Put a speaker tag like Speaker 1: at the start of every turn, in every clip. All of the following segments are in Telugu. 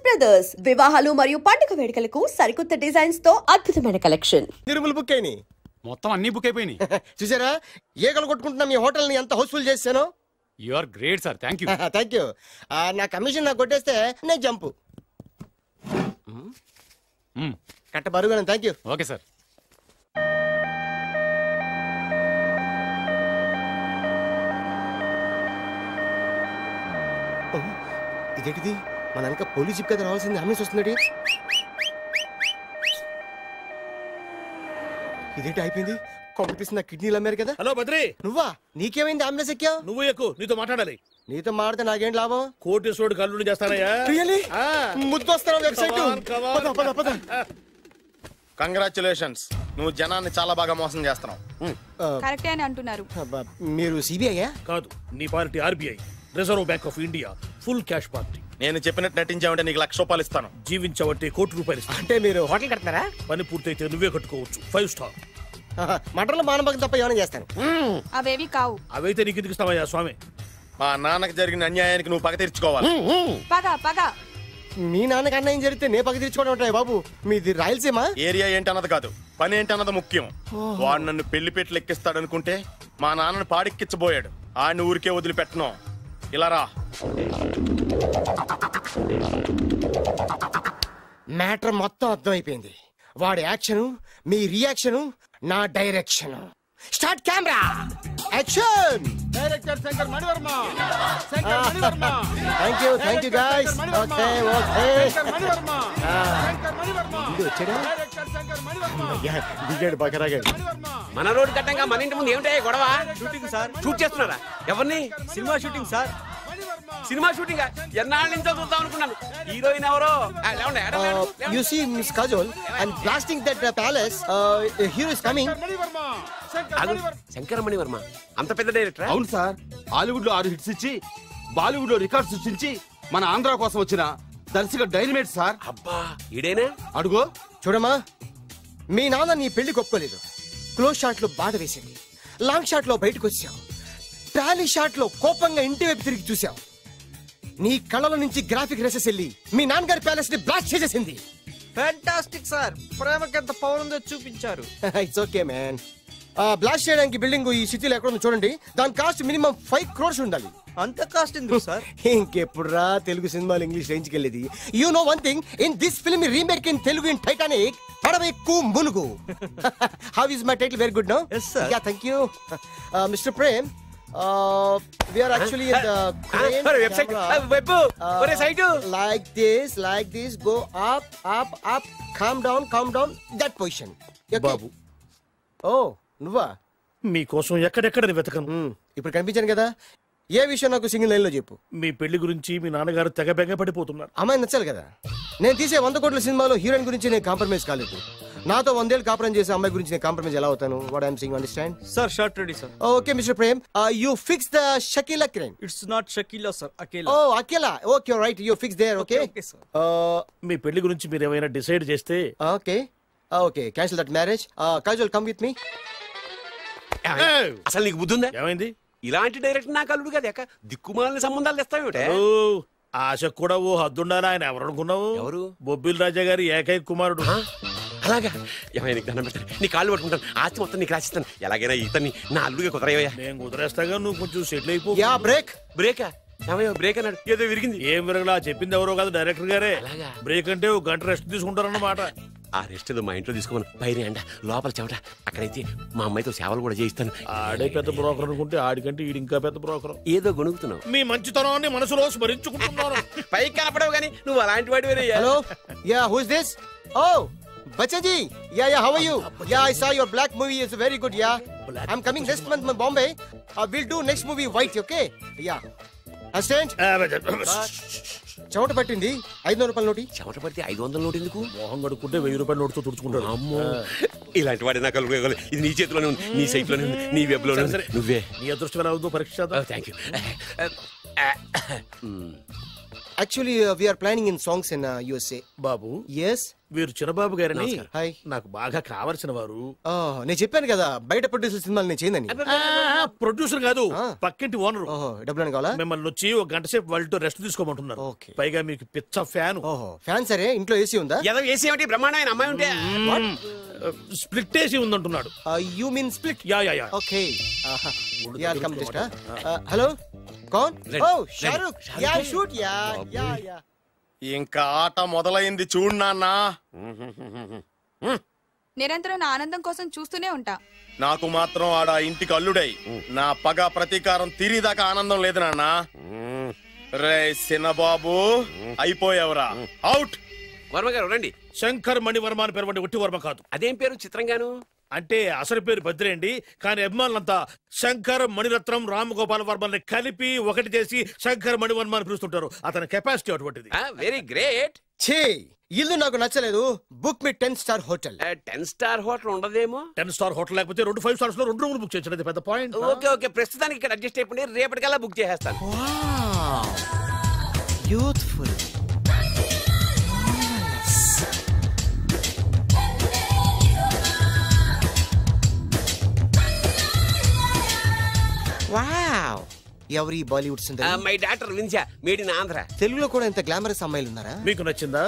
Speaker 1: బ్రదర్స్ వివాహాలు మరియు పండుగ వేడుకలకు సరికొత్త డిజైన్స్ తో అద్భుతమైన కలెక్షన్.
Speaker 2: తిరుమల బుక్ అయినాయి,
Speaker 3: మొత్తం అన్ని బుక్ అయిపోయినాయి.
Speaker 2: చూసారా ఈగలు కొట్టుకుంటున్నా మీ హోటల్ ని ఎంత హౌస్ఫుల్ చేశాను.
Speaker 3: You are great sir, thank you.
Speaker 2: Thank you. నా కమిషన్ నాకు కొట్టేస్తే నేను జంపు కట్ట బరుగాను. Thank you.
Speaker 3: Okay sir.
Speaker 2: ఇదేంటిది మన వెనక పోలీస్ జిప్ కదా రావాల్సింది, అంబులెన్స్ వస్తుంది. ఇదేంటి అయిపోయింది, కాంపిటీషన్ నా కిడ్నీలు అమ్మారు కదా.
Speaker 4: హలో బద్రి,
Speaker 2: నువ్వా? నీకేమైంది, అంబులెన్స్ ఎక్కావు?
Speaker 4: నువ్వు ఎక్కువ, నీతో మాట్లాడాలి.
Speaker 2: నీతో మాడితే నాకేం లాభం?
Speaker 4: కోటేశ్వరుడు కల్లుని చేస్తానయ్యా.
Speaker 2: ముద్దు వస్తాను వెబ్సైట్.
Speaker 5: కంగ్రాచులేషన్స్, నువ్వు జనాన్ని చాలా బాగా మోసం చేస్తున్నావు.
Speaker 6: కరెక్టే అని అంటున్నారు.
Speaker 2: మీరు సిబిఐ
Speaker 4: కాదు, నీ party RBI, reserve bank of India, full cash party.
Speaker 5: నేను చెప్పినట్టు నటించావంటే నీకు ₹1,00,000 ఇస్తాను.
Speaker 4: జీవించవంటే ₹1,00,00,000 ఇస్తాను.
Speaker 2: అంటే మీరు హోటల్ కడతారా?
Speaker 4: పని పూర్తయితే నువ్వే కట్టుకోవచ్చు, 5 స్టార్.
Speaker 2: మటన్లో మానభంగం తప్ప ఏమైనా చేస్తాను.
Speaker 6: అవేవి కావు.
Speaker 4: అవైతే నీకు ఎందుకు ఇస్తావయ్యా స్వామి?
Speaker 5: మా నాన్నకి జరిగిన అన్యాయానికి నువ్వు పగ తీర్చుకోవాలి.
Speaker 6: పగ
Speaker 2: మీ నాన్నకి అన్యాయం జరిగితే నే పగ తీర్చుకోవడం ఉంటాయి బాబు. మీది రాయలసీమ.
Speaker 5: ఏరియా ఏంటన్నది కాదు, పని ఏంటన్నది ముఖ్యం. వాడు నన్ను పెళ్లి పెట్లు ఎక్కిస్తాడు అనుకుంటే మా నాన్నని పాడెక్కించబోయాడు. ఆడిని ఊరికే వదిలిపెట్టను. ఇలా రా.
Speaker 2: మ్యాటర్ మొత్తం అర్థమైపోయింది. వాడి యాక్షన్, మీ రియాక్షన్, నా direction. Start camera, action.
Speaker 7: Director Shankar Mani Varma. Shankar Mani Varma.
Speaker 2: Thank you guys. Okay
Speaker 7: Shankar Mani Varma. Shankar Mani Varma.
Speaker 2: ఇది వచ్చాడా?
Speaker 7: డైరెక్టర్ శంకర్ మణివర్మ.
Speaker 2: దిగాడు బకరాగాడు.
Speaker 8: మన రోడ్డు కట్టంగా మన ఇంటి ముందు ఏమిటాయి గొడవ?
Speaker 7: Shooting sir.
Speaker 8: షూట్ చేస్తున్నారా? ఎవరిని?
Speaker 7: Cinema shooting sir.
Speaker 8: Cinema shooting ఎన్నాళ్ళ నుంచో చూద్దాం అనుకున్నాను. హీరోయిన్ ఎవరో?
Speaker 2: You see Miss Kajol, I'm blasting that palace. Hero is coming.
Speaker 8: Shankara Mani Varma అంత పెద్ద డైరెక్టర్?
Speaker 7: అవును సార్, హాలీవుడ్ లో 6 హిట్స్ ఇచ్చి బాలీవుడ్ లో రికార్డ్ సృష్టించి మన ఆంధ్ర కోసం వచ్చిన దర్శక డైనమేట్ సార్.
Speaker 8: అబ్బా, ఈడేనా?
Speaker 7: అడుగో.
Speaker 2: చూడమ్మా, మీ నాన్న నీ పెళ్లి ఒప్పుకోలేదు. క్లోజ్ షాట్ లో బాధ వేసింది, లాంగ్ షాట్ లో బయటకు వచ్చావు, టాలీ షాట్ లో కోపంగా ఇంటి వైపు తిరిగి చూసావు. నీ కళ్ళల నుంచి గ్రాఫిక్ రెసెస్ వెళ్ళి మీ నాన్నగారి ప్యాలెస్ ని బ్లాస్ట్ చేసేసింది.
Speaker 7: ఫ్యాంటాస్టిక్ సార్, ప్రేమకి ఎంత పవర్ ఉందో చూపించారు.
Speaker 2: It's okay man. బ్లాస్ట్ చేయడానికి బిల్డింగ్ ఈ సిటీలో ఎక్కడ ఉందో చూడండి. దాని కాస్ట్ మినిమం 5 crores ఉండాలి.
Speaker 7: అంత కాస్ట్ ఎందుకు సార్?
Speaker 2: ఇంకెప్పుడు రా తెలుగు సినిమాలు ఇంగ్లీష్ రేంజ్కి వెళ్ళేది. You know one thing, in this film remake in Telugu in Titanic, పడవెక్కు మునుగు. How is my title? Very good no.
Speaker 7: Yes sir.
Speaker 2: Yeah, thank you. Mr. Prem, we are actually in the crane
Speaker 8: website
Speaker 2: camera.
Speaker 8: Web ఒరే site
Speaker 2: like this, go up, calm down, that position. Okay?
Speaker 4: బాబు,
Speaker 2: Oh, నువ్వా?
Speaker 4: మీకోసం ఎక్కడెక్కడ వెతకను.
Speaker 2: ఇప్పుడు కనిపించాను కదా. ఏ విషయం నాకు సింగిల్ లైన్ లో చెప్పు.
Speaker 4: మీ పెళ్లి గురించి మీ నాన్నగారు తెగ బెంగ పడిపోతున్నారు.
Speaker 2: అమ్మాయి నచ్చాలి కదా. నేను తీసే 100 కోట్ల సినిమాలో హీరోయిన్ గురించి నేను కాంప్రమైజ్ కాలేదు. నాతో 100 ఏళ్ళు కాపురం చేసే అమ్మాయి గురించి నేను కాంప్రమైజ్ ఎలా అవుతాను? What I'm saying, understand?
Speaker 7: Sir shot ready sir.
Speaker 2: Okay mister Prem, you fix the Shakeela crime.
Speaker 7: It's not Shakeela sir, Akela.
Speaker 2: Oh Akela. Okay right, you fix there. Okay
Speaker 7: Okay, sir.
Speaker 4: మీ పెళ్లి గురించి మీరు ఏమైనా డిసైడ్ చేస్తే
Speaker 2: okay cancel that marriage. Kajal come with me.
Speaker 8: అసలు నీకు బుద్ధి ఉందా?
Speaker 4: ఏమైంది?
Speaker 8: ఇలాంటి డైరెక్టర్ నాకు అల్లుడు కదా, ఎక్క దిక్కుమాలని సంబంధాలు తెస్తావేమిటే?
Speaker 4: ఆశకు కూడా ఓ హద్దుండాలి. ఆయన ఎవరు అనుకున్నావు?
Speaker 8: ఎవరు?
Speaker 4: బొబ్బిల్ రాజా గారి ఏకైక కుమారుడు.
Speaker 8: అలాగా? ఏమైనా నీకు దండం పెడతాను, నీ కాళ్ళు పట్టుకుంటాను, ఆస్తి మొత్తం నీకు రాసిస్తాను. ఎలాగైనా ఇతన్ని నా అల్లుడిగా కుదరయ్యా.
Speaker 4: నేను కుదిరేస్తాగా, నువ్వు కొంచెం సెటిల్ అయిపో.
Speaker 2: Yeah break.
Speaker 8: బ్రేకా? ఏమయ్యో బ్రేక్ అన్నాడు, ఏదో విరిగింది.
Speaker 4: ఏం విరగలా? చెప్పింది ఎవరో కాదు, డైరెక్టర్ గారే.
Speaker 8: అలాగా?
Speaker 4: బ్రేక్ అంటే ఒక గంట రెస్ట్ తీసుకుంటారన్నమాట.
Speaker 8: ఆ రెస్ట్ ఏదో మా ఇంట్లో తీసుకోమను. పైన అంట, లోపల చెమట. అక్కడైతే మా అమ్మాయితో సేవలు కూడా చేయిస్తాను.
Speaker 4: ఆడే పెద్ద బ్రోకర్ అనుకుంటే ఆడికంటే ఈడు ఇంకా పెద్ద బ్రోకర్.
Speaker 8: ఏదో గొణుగుతున్నావు.
Speaker 4: మీ మంచితనాన్ని మనసులో స్మరించుకుంటున్నారు.
Speaker 8: పైకి కనపడవు కానీ నువ్వు అలాంటి వాడి వేరే.
Speaker 2: Hello, ya who is this? Oh Bachchan ji, yeah, how are you? Yeah, I saw your black movie. It's very good, yeah. I'm coming next month in Bombay. We'll do next movie white, okay? Yeah. Assistant? చెమట పట్టింది. 500 రూపాయల నోటి.
Speaker 8: చెమట పడితే 500 నోటు ఎందుకు?
Speaker 4: మోహం కడుక్కుంటే 1000 రూపాయల నోటుతో తుడుచుకుంటాడు.
Speaker 8: అమ్మో, ఇలాంటి వాడి నాకు ఇది నీ చేతిలోనే ఉంది, నీ సైట్ లోనే ఉంది, నీ వెబ్ లోనే ఉంది. నువ్వే
Speaker 4: నీ అదృష్టం ఎలా ఉందో పరీక్ష.
Speaker 8: Thank you.
Speaker 2: Actually we're planning in songs in USA.
Speaker 4: Babu
Speaker 2: ఎస్.
Speaker 4: వీరు చిన్నబాబు గారని
Speaker 2: హాయ్.
Speaker 4: నాకు బాగా కావలసిన వారు.
Speaker 2: నేను చెప్పాను కదా బయట ప్రొడ్యూసర్ సినిమాలు నేను చేయదని.
Speaker 4: ప్రొడ్యూసర్ కాదు, పక్కింటి ఓనరు.
Speaker 2: డబ్బులు కావాలా?
Speaker 4: మిమ్మల్ని వచ్చి ఒక గంట సేపు వాళ్ళతో రెస్ట్ తీసుకోమంటున్నారు. పైగా మీకు పిచ్చ ఫ్యాన్.
Speaker 2: ఫ్యాన్ సరే, ఇంట్లో ఏసీ ఉందా?
Speaker 8: ఏదో ఏసీ ఏమిటి, బ్రహ్మాండమైన అమ్మాయి ఉంటే
Speaker 4: స్ప్లిట్ ఏసీ ఉందంటున్నాడు.
Speaker 2: You mean split?
Speaker 4: Yeah yeah yeah.
Speaker 2: Okay. Yeah come just. Hello, కౌన్? Oh Shahrukh. Yeah shoot. Yeah yeah yeah.
Speaker 5: ఇంకా ఆట మొదలైంది చూడు నాన్న.
Speaker 6: నిరంతరం నా ఆనందం కోసం చూస్తూనే ఉంటా.
Speaker 5: నాకు మాత్రం ఆడ ఇంటికి అల్లుడై నా పగ ప్రతీకారం తీరిదాకా ఆనందం లేదు నాన్న. రే సినబాబు, అయిపోయావురా, అవుట్.
Speaker 8: వర్మ గారు రండి.
Speaker 4: శంకర్ మణివర్మ అని పేరు, ఒట్టి వర్మ కాదు.
Speaker 8: అదేం పేరు చిత్రంగాను?
Speaker 4: అంటే అసలు పేరు భద్రేండి, కానీ అభిమానులంతా శంకర్ మణిరత్నం రామగోపాల వర్మని కలిపి ఒకటి చేసి శంకర్ మణివర్మ అని పిలుస్తుంటారు. అతని కెపాసిటీ అటువంటిది.
Speaker 8: Very great.
Speaker 2: ఛీ, ఇల్లు నాకు నచ్చలేదు. బుక్ మీ 10 స్టార్ హోటల్.
Speaker 8: 10 స్టార్ హోటల్ ఉండదేమో.
Speaker 4: 10 స్టార్ హోటల్ లేకపోతే 2 5 స్టార్స్ లో 2 రూములు బుక్ చేయొచ్చు. పెద్ద పాయింట్.
Speaker 8: ఓకే ఓకే, ప్రస్తుతానికి ఇక్కడ అడ్జస్ట్ అయిపోయి రేపటికల్లా బుక్ చేసేస్తాను.
Speaker 2: యూత్ఫుల్. వావ్, ఎవరి బాలీవుడ్ సుందరి?
Speaker 8: మై డాక్టర్ విన్సా, మేడ్ ఇన్ ఆంధ్ర.
Speaker 2: తెలుగులో కూడా ఇంత గ్లామరస్ అమ్మాయిలు ఉన్నారా?
Speaker 4: మీకు నచ్చిందా?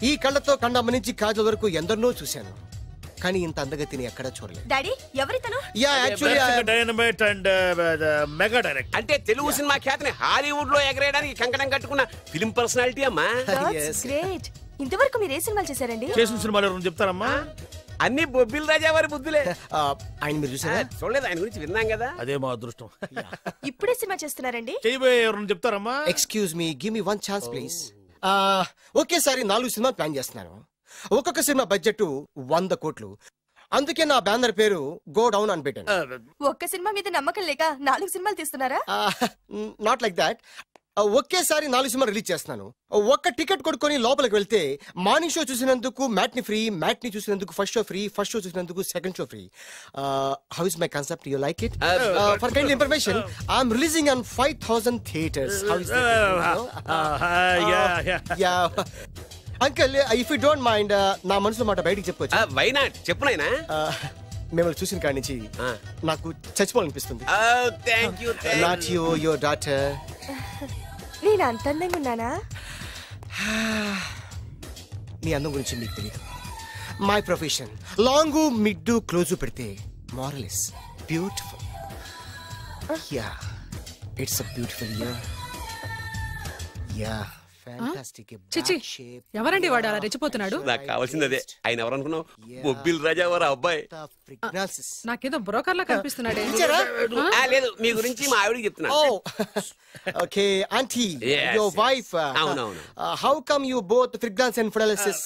Speaker 2: ఈ కళ్ళతో కండమ్మ నుంచి కాజల్ వరకు ఎందరినో చూశాను, కానీ ఇంత అందగతిని ఎక్కడా చూడలేదు.
Speaker 1: డాడీ ఎవరితను?
Speaker 2: Yeah actually
Speaker 4: dynamite and mega direct.
Speaker 8: అంటే తెలుగు సినిమా ఖ్యాతిని హాలీవుడ్ లో ఎగరేయడానికి కంకణం కట్టుకున్న ఫిలిం పర్సనాలిటీ అమ్మా.
Speaker 1: గ్రేట్. ఇంతవరకు మీరు ఏ సినిమాలు చేశారండి?
Speaker 4: చేసిన సినిమాలు ఎవరు చెప్తారమ్మా?
Speaker 8: అన్ని బొబ్బిల్ రాజా వారి బుద్ధులే.
Speaker 2: ఆయన మీరు చూసారా?
Speaker 8: చూడలేదు, ఆయన గురించి విన్నాం కదా.
Speaker 4: అదే మా అదృష్టం.
Speaker 1: ఇప్పుడే సినిమా చేస్తున్నారండి?
Speaker 4: చేయబోయే ఎవరు చెప్తారమ్మా?
Speaker 2: Excuse me, give me 1 chance please. ఒకేసారి 4 సినిమాలు ప్లాన్ చేస్తున్నాను. ఒక్కొక్క సినిమా బడ్జెట్ 100 కోట్లు. అందుకే నా బ్యానర్ పేరు గో డౌన్ అని పెట్టాను.
Speaker 1: ఒక్క సినిమా మీద నమ్మకం లేక 4 సినిమాలు తీస్తున్నారా?
Speaker 2: Not like that. ఒకేసారి 4 సినిమా రిలీజ్ చేస్తున్నాను. ఒక్క టికెట్ కొనుక్కొని లోపలికి వెళ్తే మార్నింగ్ షో చూసినందుకు మ్యాట్ని ఫ్రీ, మ్యాట్ని చూసినందుకు first show free, first show చూసినందుకు second show free. How is my concept? You like it? For kind information, I'm releasing on 5000 theatres. How is that? Uncle, if you don't mind, నా మనసులో మాట బయటికి చెప్పొచ్చు?
Speaker 8: వై నాట్, చెప్పు నాయనా.
Speaker 2: మిమ్మల్ని చూసిన కాడి నుంచి నాకు చచ్చిపోవాలనిపిస్తుంది.
Speaker 8: Thank you.
Speaker 2: Not you, your daughter.
Speaker 1: నేను అంత అందంగా ఉన్నానా?
Speaker 2: నీ అందం గురించి మీకు తెలియదు. My profession long mid close పెడితే moral is beautiful. Yeah, it's a beautiful year. Yeah, fantastic.
Speaker 9: చిచి, ఎవరండి వాడు అలా రెచ్చిపోతున్నాడు?
Speaker 8: నాకు కావాల్సింది అదే. ఆయన ఎవరు అనుకున్నావు? బొబ్బిల్ రాజా వారు అబ్బాయి.
Speaker 9: నాకేదో బ్రోకర్ లా కనిపిస్తున్నాడే.
Speaker 8: లేదు, మీ గురించి మా ఆవిడకి చెప్తున్నాను.
Speaker 2: Okay auntie, your wife.
Speaker 8: అవునవును.
Speaker 2: How come you both fragrance and fidelity?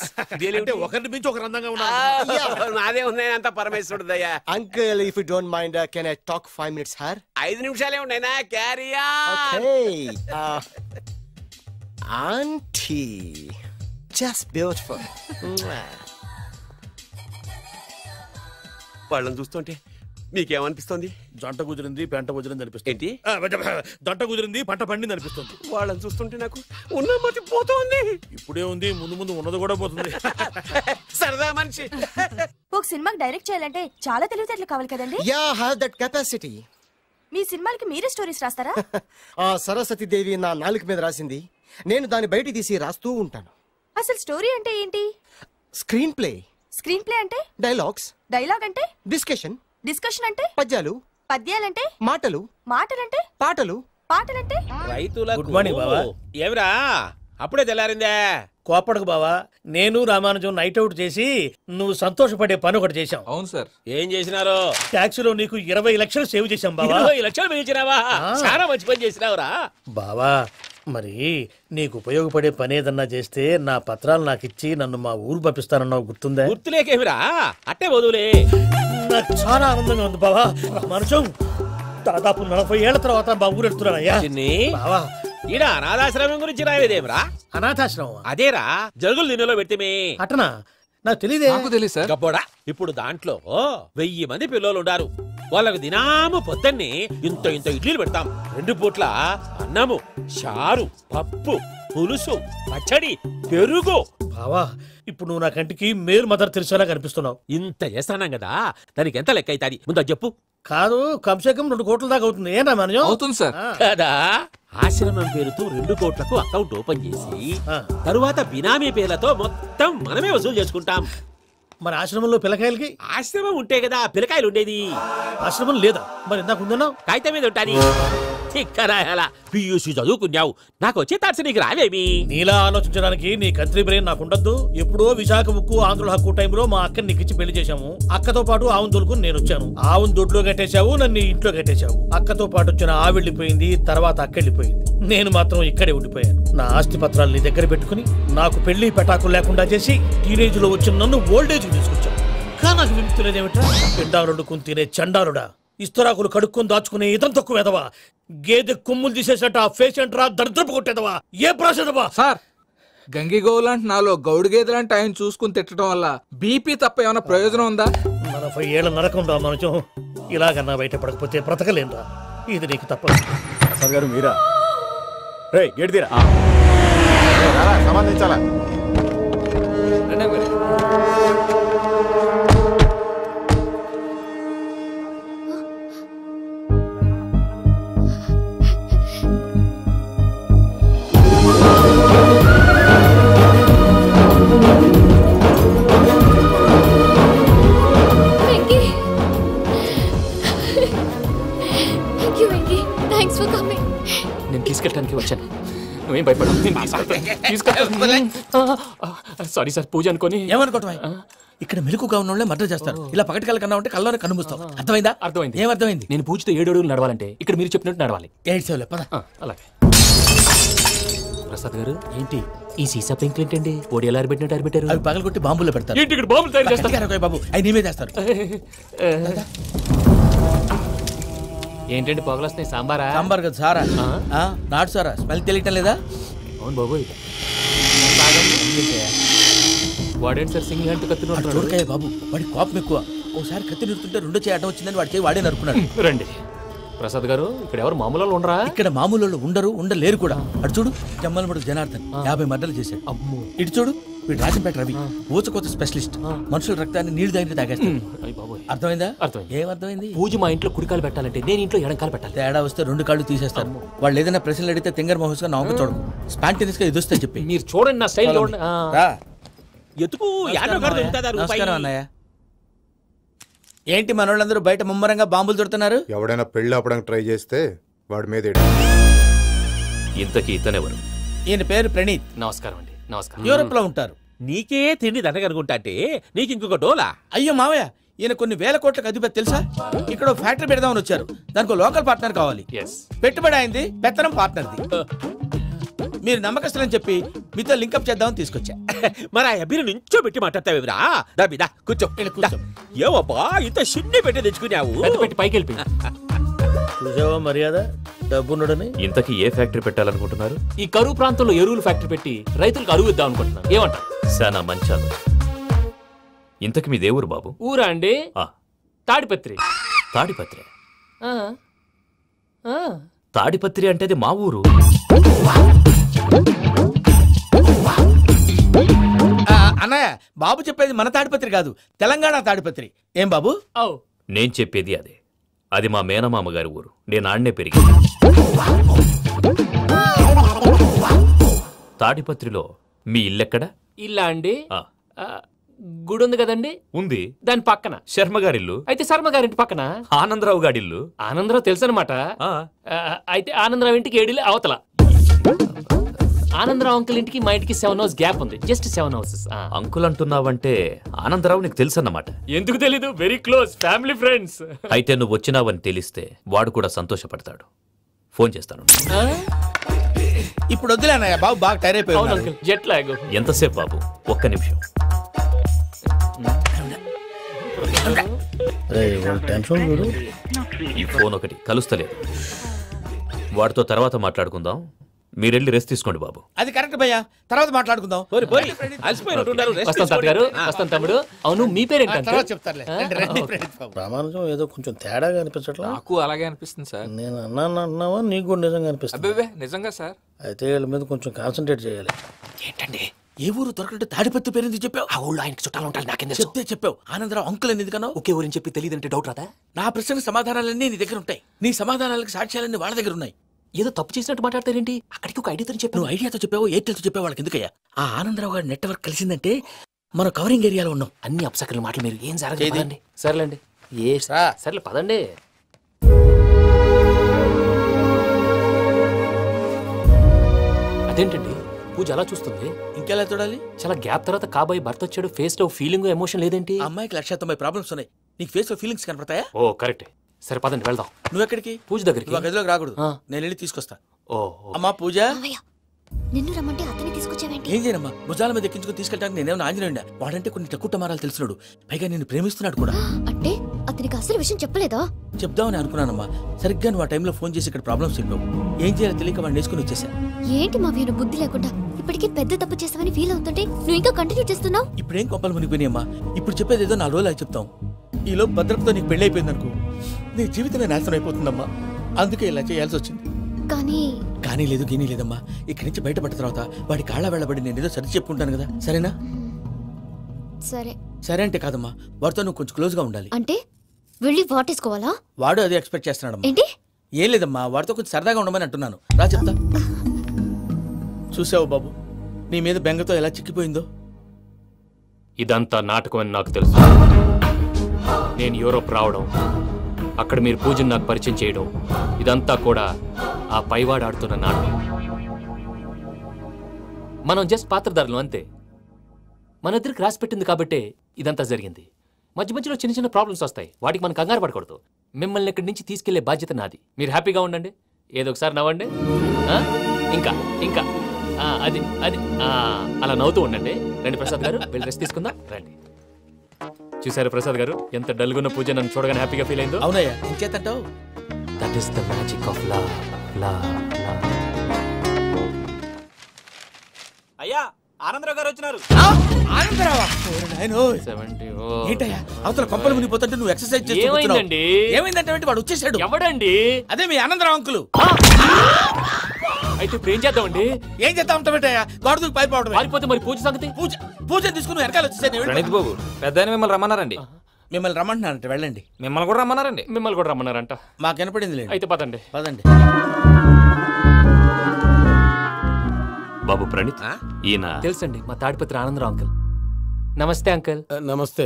Speaker 4: అంటే ఒకరిని మించి ఒకరు అందంగా ఉన్నారు.
Speaker 8: నాదే ఉన్నాయి అంత పరమేశ్వరుడు దయ్యా.
Speaker 2: Uncle, if you don't mind, can I talk 5 minutes her?
Speaker 8: 5 నిమిషాలే ఉన్నాయినా, carry on.
Speaker 2: Okay. Auntie, just beautiful.
Speaker 8: వాళ్ళని చూస్తుంటే మీకేమనిపిస్తుంది?
Speaker 4: జంట కుదిరింది, పెంట కుదిరింది అనిపిస్తుంది.
Speaker 8: ఏంటి?
Speaker 4: జంట కుదిరింది, పంట పండింది అనిపిస్తుంది.
Speaker 8: వాళ్ళని చూస్తుంటే నాకు ఉన్న మతి పోతుంది.
Speaker 4: ఇప్పుడే ఉంది, ముందు ముందు ఉన్నది కూడా పోతుంది.
Speaker 8: సరదా మనిషి.
Speaker 1: ఒక సినిమాకి డైరెక్ట్ చేయాలంటే చాలా తెలివితేటలు కావాలి కదండి?
Speaker 2: Yeah, have that capacity.
Speaker 1: మీ సినిమాలకి మీరే స్టోరీస్ రాస్తారా?
Speaker 2: సరస్వతి దేవి నా నాలుక మీద రాసింది, నేను దాన్ని బయట తీసి రాస్తూ ఉంటాను.
Speaker 1: అసలు స్టోరీ అంటే ఏంటి?
Speaker 2: Screen play.
Speaker 1: స్క్రీన్ ప్లే అంటే?
Speaker 2: డైలాగ్స్.
Speaker 1: డైలాగ్ అంటే?
Speaker 2: డిస్కషన్.
Speaker 1: డిస్కషన్ అంటే?
Speaker 2: పద్యాలు.
Speaker 1: పద్యాలంటే?
Speaker 2: మాటలు.
Speaker 1: మాటలంటే?
Speaker 2: పాటలు.
Speaker 1: పాటలంటే?
Speaker 10: రైతులకు గుడ్ మార్నింగ్ బావా. ఏమిరా అప్పుడే తెల్లారిందే?
Speaker 4: కోపడకు బావా, నేను రామానుజం నైట్ అవుట్ చేసి నువ్వు సంతోషపడే పని ఒకటి చేశాం.
Speaker 10: అవును సార్. ఏం చేసినారు?
Speaker 4: ట్యాక్సీలో నీకు 20 లక్షలు సేవ్ చేశాం బావా.
Speaker 10: 20 లక్షలు మిగిల్చినావా? చాలా మంచి పని చేసినావురా
Speaker 4: బావా. మరి నీకు ఉపయోగపడే పని ఏదన్నా చేస్తే నా పత్రాలు నాకు ఇచ్చి నన్ను మా ఊరు పంపిస్తానన్నావు, గుర్తుందా?
Speaker 10: గుర్తులేకేమిరా, అట్టే వదులే.
Speaker 4: నాకు చాలా ఆనందంగా ఉంది బావా. రామానుజం, దాదాపు 40 ఏళ్ల తర్వాత మా ఊరు వెళ్తున్నానయ్యా. బావా,
Speaker 10: ఈడ అనాథాశ్రమం గురించి రాయలేదేమిరా?
Speaker 4: అనాథాశ్రమం
Speaker 10: అదేరా, జరుగులు దీనిలో పెట్టిమే.
Speaker 4: అటనా? నాకు తెలియదే.
Speaker 10: నాకు తెలియదు సార్. గబ్బోడా, ఇప్పుడు దాంట్లో 1000 మంది పిల్లలు ఉండారు. వాళ్ళకు దినాము పొద్దున్నే ఇంత ఇంత ఇడ్లీలు పెడతాం. 2 పూట్ల అన్నము, చారు, పప్పు, పులుసు, పచ్చడి, పెరుగు.
Speaker 4: బావా ఇప్పుడు నువ్వు నా కంటికి మేలు మదర్ తెరిసేలా కనిపిస్తున్నావు.
Speaker 10: ఇంత చేస్తానం కదా, దానికి ఎంత లెక్క అవుతుంది ముందు చెప్పు.
Speaker 4: కాదు, కమ్సే కమ్ 2 కోట్ల దాకా అవుతుంది. ఏనా మనం
Speaker 11: అవుతుంది సార్
Speaker 10: కదా. ఆశ్రమం పేరుతో 2 కోట్లకు అకౌంట్ ఓపెన్ చేసి తరువాత బినామీ పేర్లతో మొత్తం మనమే వసూలు చేసుకుంటాం.
Speaker 4: మరి ఆశ్రమంలో పిల్లకాయలకి?
Speaker 10: ఆశ్రమం ఉంటే కదా పిల్లకాయలు ఉండేది.
Speaker 4: ఆశ్రమం లేదా? మరి ఇందాక ఉందన్నావు.
Speaker 10: కాగితం మీద ఉంటాని. పియూసీ చదువుకున్నావు, నాకు వచ్చే తాట్స్ నీకు రావేమి?
Speaker 4: నీలా ఆలోచించడానికి నీ కంట్రీ బ్రెయిన్ నాకు ఉండద్దు. ఎప్పుడో విశాఖ ఉక్కు ఆంధ్రుల హక్కు టైంలో మా అక్కని నీకిచ్చి పెళ్లి చేశాము. అక్కతో పాటు ఆవును దొడుకుని నేను వచ్చాను. ఆవును దొడ్లో కట్టేశావు, నన్ను ఇంట్లో కట్టేశావు. అక్కతో పాటు వచ్చిన ఆవు వెళ్ళిపోయింది, తర్వాత అక్క వెళ్ళిపోయింది. నేను మాత్రం ఇక్కడే ఉండిపోయాను. నా ఆస్తి పత్రాలు నీ దగ్గర పెట్టుకుని నాకు పెళ్లి పెటాకులు లేకుండా చేసి టీనేజ్ లో వచ్చిన నన్ను ఓల్డేజ్ తీసుకొచ్చావు. కానీ నాకు విముక్తి లేదేమిట్రా? పిండారుడుకుని తినే చండారుడా, ఇస్తరాకులు కడుక్కొని దాచుకునే ఇతం తక్కువ ఎదవా, గేదె కొమ్ములు తీసేసట ఆ పేషెంట్ రా దరిద్రపు కొట్టేదవా, ఏ ప్రాసెదవా?
Speaker 11: సార్ గంగిగోవులాంటి నాలో గౌడు గేదెలాంటి ఆయన చూసుకుని తిట్టడం వల్ల బీపీ తప్ప ఏమైనా ప్రయోజనం ఉందా?
Speaker 4: 40 ఏళ్ల నరకం రా మనచం. ఇలాగన్నా బయటపడకపోతే బ్రతకలేనురా. ఇది నీకు తప్పదు.
Speaker 12: సార్ గారు మీరా? రే గేట్ తీరా, సంబంధించాలా?
Speaker 13: నేను తీసుకెళ్ళడానికి వచ్చాను, నువ్వేం భయపడవు. సారీ సార్, పూజ అనుకోని.
Speaker 4: ఏమనుకోవటం? ఇక్కడ మెలుకుగా ఉన్న వాళ్ళే మర్డర్ చేస్తారు. ఇలా పగటి కళ్ళ కన్నా ఉంటే కళ్ళలోనే కనుమూస్తావు. అర్థమైందా?
Speaker 13: అర్థమైంది.
Speaker 4: ఏమర్థమైంది?
Speaker 13: నేను పూజతో 7 అడుగులు నడవాలంటే ఇక్కడ మీరు చెప్పినట్టు నడవాలి.
Speaker 4: 8 సేవలే పద.
Speaker 13: అలాగే. ప్రసాద్ గారు, ఏంటి ఈ సీసా పెంకులు ఏంటండి? ఓడి ఎలా అరబెట్టినట్టు అరబెట్టారు?
Speaker 4: అవి పగలగొట్టి బాంబులో పెడతారు.
Speaker 13: ఏంటి ఇక్కడ బాంబులు తయారు చేస్తారు?
Speaker 4: బాబు అవి నీవే చేస్తారు.
Speaker 13: ఏంటండి పొగలు వస్తున్నాయి? సాంబారా?
Speaker 4: సాంబార్ కదా సారా, నాటు సారా. స్మెల్ తెలియటం లేదా?
Speaker 13: అవును బాబు. వాడేంటి సార్ సింగిల్ హ్యాండ్ కత్తి
Speaker 4: చూడకాయ బాబు, వాడి కోపం ఎక్కువ. ఓసారి కత్తి నిరుతుంటే 2 చేయడం వచ్చిందని వాడి చేయి వాడే నరుకున్నాడు.
Speaker 13: రండి ప్రసాద్ గారు, ఇక్కడ ఎవరు మామూలు వాళ్ళు ఉండరా?
Speaker 4: ఇక్కడ మామూలు వాళ్ళు ఉండరు, ఉండలేరు కూడా. అటు చూడు, జమ్మలమడు జనార్దన్ 50 మర్డర్లు చేశాడు. ఇటు చూడు, వీడు రాజంపేట రవి ఊచకోత స్పెషలిస్ట్. మనుషుల రక్తాన్ని నీళ్లు దగ్గర తాగేస్తాడు. అర్థమైందా? ఏమర్థమైంది?
Speaker 13: పూజ మా ఇంట్లో కుడికాలు పెట్టాలంటే నేను ఇంట్లో ఎడంకాలు పెట్టాలి.
Speaker 4: తేడా వస్తే 2 కాళ్ళు తీసేస్తారు. వాళ్ళు ఏదైనా ప్రశ్నలు అడిగితే తింగర్ మహోస్ గా నవ్వు చూడకు, స్పాంటేనియస్ గా ఎదుస్తా చెప్పి.
Speaker 13: మీరు చూడండి నా స్టైల్.
Speaker 4: నమస్కారం అన్నయ్య. ఏంటి మనోళ్ళందరూ బయట ముమ్మరంగా బాంబులు దొరుకుతున్నారు?
Speaker 12: ఎవడైనా పెళ్లి ఆపడానికి ట్రై చేస్తే వాడి మీద.
Speaker 13: ఇంతకీ ఇతనెవరు?
Speaker 4: ఈయన పేరు ప్రణీత్.
Speaker 13: నమస్కారం అండి. నమస్కారం.
Speaker 4: యూరోప్ లో ఉంటారు.
Speaker 10: నీకే తిండి దండగనుకుంటా అంటే నీకు ఇంకొక డోలా?
Speaker 4: అయ్యో మావయ్య, ఈయన కొన్ని వేల కోట్లకు అధిపతి తెలుసా? ఇక్కడ ఫ్యాక్టరీ పెడదామని వచ్చారు. దానికి లోకల్ పార్ట్నర్ కావాలి. పెట్టుబడి అయింది, పెత్తనం పార్ట్నర్ది. మీరు నమ్మకస్తులని చెప్పి మీతో లింకప్ చేద్దామని తీసుకొచ్చా.
Speaker 10: మరి ఆ అబ్బిని నుంచో పెట్టి మాట్లాడతావేమిరా? దాబిదా కూర్చో. ఏవబ్బా ఇంత సిడ్ని పెట్టి తెచ్చుకున్నావు?
Speaker 13: పెట్టి పైకి వెళ్ళి
Speaker 4: చూసావా మర్యాద, డబ్బున్నడని.
Speaker 13: ఇంతకీ ఏ ఫ్యాక్టరీ పెట్టాలనుకుంటున్నారు? ఈ కరువు ప్రాంతంలో ఎరువులు ఫ్యాక్టరీ పెట్టి రైతులకు అరువు ఇద్దాం అనుకుంటున్నారు. ఏమంటారు?
Speaker 14: శానా మంచాలు. ఇంతకి మీ దేవురు బాబు?
Speaker 13: ఊరా అండి? తాడిపత్రి.
Speaker 14: తాడిపత్రి? తాడిపత్రి అంటే అది మా ఊరు.
Speaker 4: అన్నయ్య, బాబు చెప్పేది మన తాడిపత్రి కాదు, తెలంగాణ తాడిపత్రి. ఏం బాబు?
Speaker 14: నేను చెప్పేది అదే. అది మా మేనమామ గారి ఊరు. నేను ఆడనే పెరిగింది. తాడిపత్రిలో మీ ఇల్లెక్కడ?
Speaker 13: ఇల్లా అండి? గుడి ఉంది కదండి?
Speaker 14: ఉంది.
Speaker 13: దాని పక్కన
Speaker 14: శర్మ గారిల్లు.
Speaker 13: అయితే శర్మ గారింటి పక్కన
Speaker 14: ఆనందరావు గారిల్లు.
Speaker 13: ఆనందరావు తెలుసు అనమాట. అయితే ఆనందరావు ఇంటికి 7 అవతల. ఆనందరావు అంకుల్ ఇంటికి మా ఇంటికి 7 హౌస్ గ్యాప్ ఉంది. Just 7 houses.
Speaker 14: అంకుల్ అంటున్నావంటే ఆనందరావు నీకు తెలుసు అన్నమాట.
Speaker 13: ఎందుకు తెలీదు? Very close family friends.
Speaker 14: అయితే నువ్వు వచ్చినావని తెలిస్తే వాడు కూడా సంతోషపడతాడు. ఫోన్ చేస్తాను.
Speaker 4: ఇప్పుడు వద్దులే అన్నయ్య, బాబు బాగా టైర్ అయిపోయాడు.
Speaker 13: Jet lag.
Speaker 14: ఎంతసేపు బాబు? ఒక్క నిమిషం. ఈ ఫోన్ ఒకటి కలుస్తలేదు. వాడితో తర్వాత మాట్లాడుకుందాం. మీరెళ్ళి రెస్ట్ తీసుకోండి బాబు.
Speaker 4: అది కరెక్ట్ భయ్యా, తర్వాత మాట్లాడుకుందాం.
Speaker 13: వస్తాం తాతగారు, వస్తాం తమ్ముడు. అవును మీ పేరేంటి?
Speaker 4: తర్వాత చెప్తారులే. ప్రామాణికం ఏదో కొంచెం తేడాగా అనిపించట్లా?
Speaker 11: నాకు అలాగే అనిపిస్తుంది సార్.
Speaker 4: నేను అన్నావా నీకు కూడా నిజంగా అనిపిస్తుంది?
Speaker 11: అబ్బే నిజంగా సార్.
Speaker 4: అయితే వీళ్ళ మీద కొంచెం కాన్సన్ట్రేట్ చేయాలి.
Speaker 10: ఏంటండి
Speaker 4: ఏ ఊరు దొరకట్టు తాడిపత్రి పేరు ఎందుకు చెప్పావు?
Speaker 10: ఆ ఊళ్ళో ఆయనకి చుట్టాలు ఉంటారు, నాకేం
Speaker 4: చెప్తే చెప్పావు. ఆనందరావు అంకుల్ అని ఎందుకన్నావు?
Speaker 10: ఒకే ఊరిని చెప్పి తెలియదంటే డౌట్ రాదా?
Speaker 4: నా ప్రశ్నకు సమాధానాలన్నీ నీ దగ్గర ఉంటాయి, నీ సమాధానాలకు సాక్ష్యాలన్నీ వాళ్ళ దగ్గర ఉన్నాయి.
Speaker 10: ఏదో తప్పు చేసినట్టు మాట్లాడతారేంటి? అక్కడికి ఒక ఐడియాతో చెప్పావు.
Speaker 4: నువ్వు ఐడియాతో చెప్పావు, ఎయిర్టెల్తో చెప్పావు, వాళ్ళకి ఎందుకయ్యా? ఆ ఆనందరావు గారి నెట్వర్క్ కలిసిందంటే మనం కవరింగ్ ఏరియాలో ఉన్నాం.
Speaker 10: అన్ని అప్సకర్ల మాటలు మీరు ఏం జరగదండి. సర్లేండి, సర్లే పదండి. అదేంటండి పూజ అలా చూస్తుంది?
Speaker 4: ఇంకెలా చూడాలి?
Speaker 10: చాలా గ్యాప్ తర్వాత కాబోయే భర్త వచ్చాడు, ఫేస్ లో ఫీలింగ్ ఎమోషన్ లేదేంటి?
Speaker 4: అమ్మాయికి 190 ప్రాబ్లమ్స్ ఉన్నాయి, నీకు ఫేస్ లో ఫీలింగ్స్ కనపడతాయా?
Speaker 10: ఓ కరెక్ట్. సరే పదండి వెళ్దాం.
Speaker 4: నువ్వెక్కడికి?
Speaker 10: పూజ దగ్గరికి.
Speaker 4: నువ్వు గదిలోకి రాకూడదు, నేను వెళ్ళి తీసుకొస్తా.
Speaker 10: ఓ
Speaker 4: అమ్మా పూజ,
Speaker 15: నిన్ను రమ్మంటే అతన్ని తీసుకొచ్చావేంటి?
Speaker 4: ఏం చేయనమ్మా, భుజాల మీద ఎక్కించుకుని తీసుకెళ్ళడానికి నేనేమన్నా ఆంజనేయుడా? వాడంటే కొన్ని తక్కువ టమారాలు తెలిసినాడు, పైగా నేను ప్రేమిస్తున్నాడు కూడా.
Speaker 15: అంటే అతనికి అసలు విషయం చెప్పలేదా?
Speaker 4: చెప్దామని అనుకున్నానమ్మా, సరిగ్గా నువ్వు ఆ టైంలో ఫోన్ చేసి ఇక్కడ ప్రాబ్లమ్స్ చెప్పావు. ఏం చేయాలో తెలియక వాడిని వేసుకుని వచ్చేసా.
Speaker 15: ఏంటి మా వీరు బుద్ధి లేకుండా ఇప్పటికీ పెద్ద తప్పు చేస్తామని ఫీల్ అవుతుంటే నువ్వు ఇంకా కంటిన్యూ చేస్తున్నావు?
Speaker 4: ఇప్పుడేం కొప్పలు మునిగిపోయినాయమ్మా, ఇప్పుడు చెప్పేది ఏదో 4 రోజులు చెప్తాం. ఈలో భద్రతతో నీకు పెళ్లి అయిపోయింది అనుకో, నీ జీవితమే నాశనం అయిపోతుందమ్మా. అందుకే ఇలా చేయాల్సి వచ్చింది. కానీ లేదు గీనీ లేదమ్మా, ఇక్కడి నుంచి బయటపడ్డ తర్వాత వాడి కాళ్ళ వెళ్ళబడి నేను ఏదో సరి చెప్పుకుంటాను కదా, సరేనా? సరే అంటే కాదమ్మా, వాడితో నువ్వు కొంచెం క్లోజ్ గా ఉండాలి.
Speaker 15: అంటే వెళ్ళి వాటేసుకోవాలా?
Speaker 4: వాడు అదే ఎక్స్పెక్ట్ చేస్తున్నాడమ్మా.
Speaker 15: ఏంటి?
Speaker 4: ఏం లేదమ్మా, వాడితో కొంచెం సరదాగా ఉండమని అంటున్నాను. రా చెప్తా. చూసావు బాబు, నీ మీద బెంగతో ఎలా చిక్కిపోయిందో.
Speaker 13: ఇదంతా నాటకం అని నాకు తెలుసు. నేను యూరోప్ రావడం, అక్కడ మీరు పూజను నాకు పరిచయం చేయడం, ఇదంతా కూడా ఆ పైవాడు ఆడుతున్న నాటకం. మనం జస్ట్ పాత్రధారులు అంతే. మన ఇద్దరికి రాసి పెట్టింది కాబట్టే ఇదంతా జరిగింది. మధ్య మధ్యలో చిన్న చిన్న ప్రాబ్లమ్స్ వస్తాయి, వాటికి మనం కంగారు పడకూడదు. మిమ్మల్ని ఇక్కడి నుంచి తీసుకెళ్లే బాధ్యత నాది. మీరు హ్యాపీగా ఉండండి, ఏదో ఒకసారి నవ్వండి. ఇంకా ఇంకా అది అది అలా నవ్వుతూ ఉండండి. రండి ప్రసాద్ గారు, వెళ్ళి రెస్ట్ తీసుకుందాం రండి. చూసారు ప్రసాద్ గారు, ఎంత డల్గున్న పూజ నన్ను చూడగానే హ్యాపీగా ఫీల్ అయిందో?
Speaker 4: అవునయ్యా, ఇంకేతంటావు?
Speaker 13: That is the magic of love.
Speaker 16: అయ్యా ఆనందరావు గారు వచ్చినారు.
Speaker 4: ఏంటయ్యా అవతల కొంపలు మునిగిపోతుంటే నువ్వు ఎక్సర్సైజ్ చేస్తున్నావు? ఏమైందంటే వాడు వచ్చేసాడు.
Speaker 13: ఎవడండి?
Speaker 4: అదే మీ ఆనందరావు అంకులు.
Speaker 13: అయితే ఇప్పుడు ఏం చేద్దామండి?
Speaker 4: ఏం చేద్దాం ఉంటావేటయ్యా, గొడవకు పైపోవడం.
Speaker 13: పారిపోతే మరి పూజ సంగతి?
Speaker 4: పూజ తీసుకుని వెనకాల వచ్చేసాను.
Speaker 11: ప్రణీత్ బాబు, పెద్ద మిమ్మల్ని రమ్మన్నారండి.
Speaker 4: మిమ్మల్ని రమ్మంటున్నారంట, వెళ్ళండి.
Speaker 11: మిమ్మల్ని కూడా రమ్మన్నారండి.
Speaker 13: మిమ్మల్ని కూడా రమ్మన్నారంట.
Speaker 4: మాకు వినపడింది లేదు.
Speaker 13: అయితే పదండి.
Speaker 14: బాబు ప్రణీత్, ఈయన
Speaker 13: తెలుసండి, మా తాడిపత్రి ఆనందరావు అంకుల్. నమస్తే అంకుల్.
Speaker 4: నమస్తే.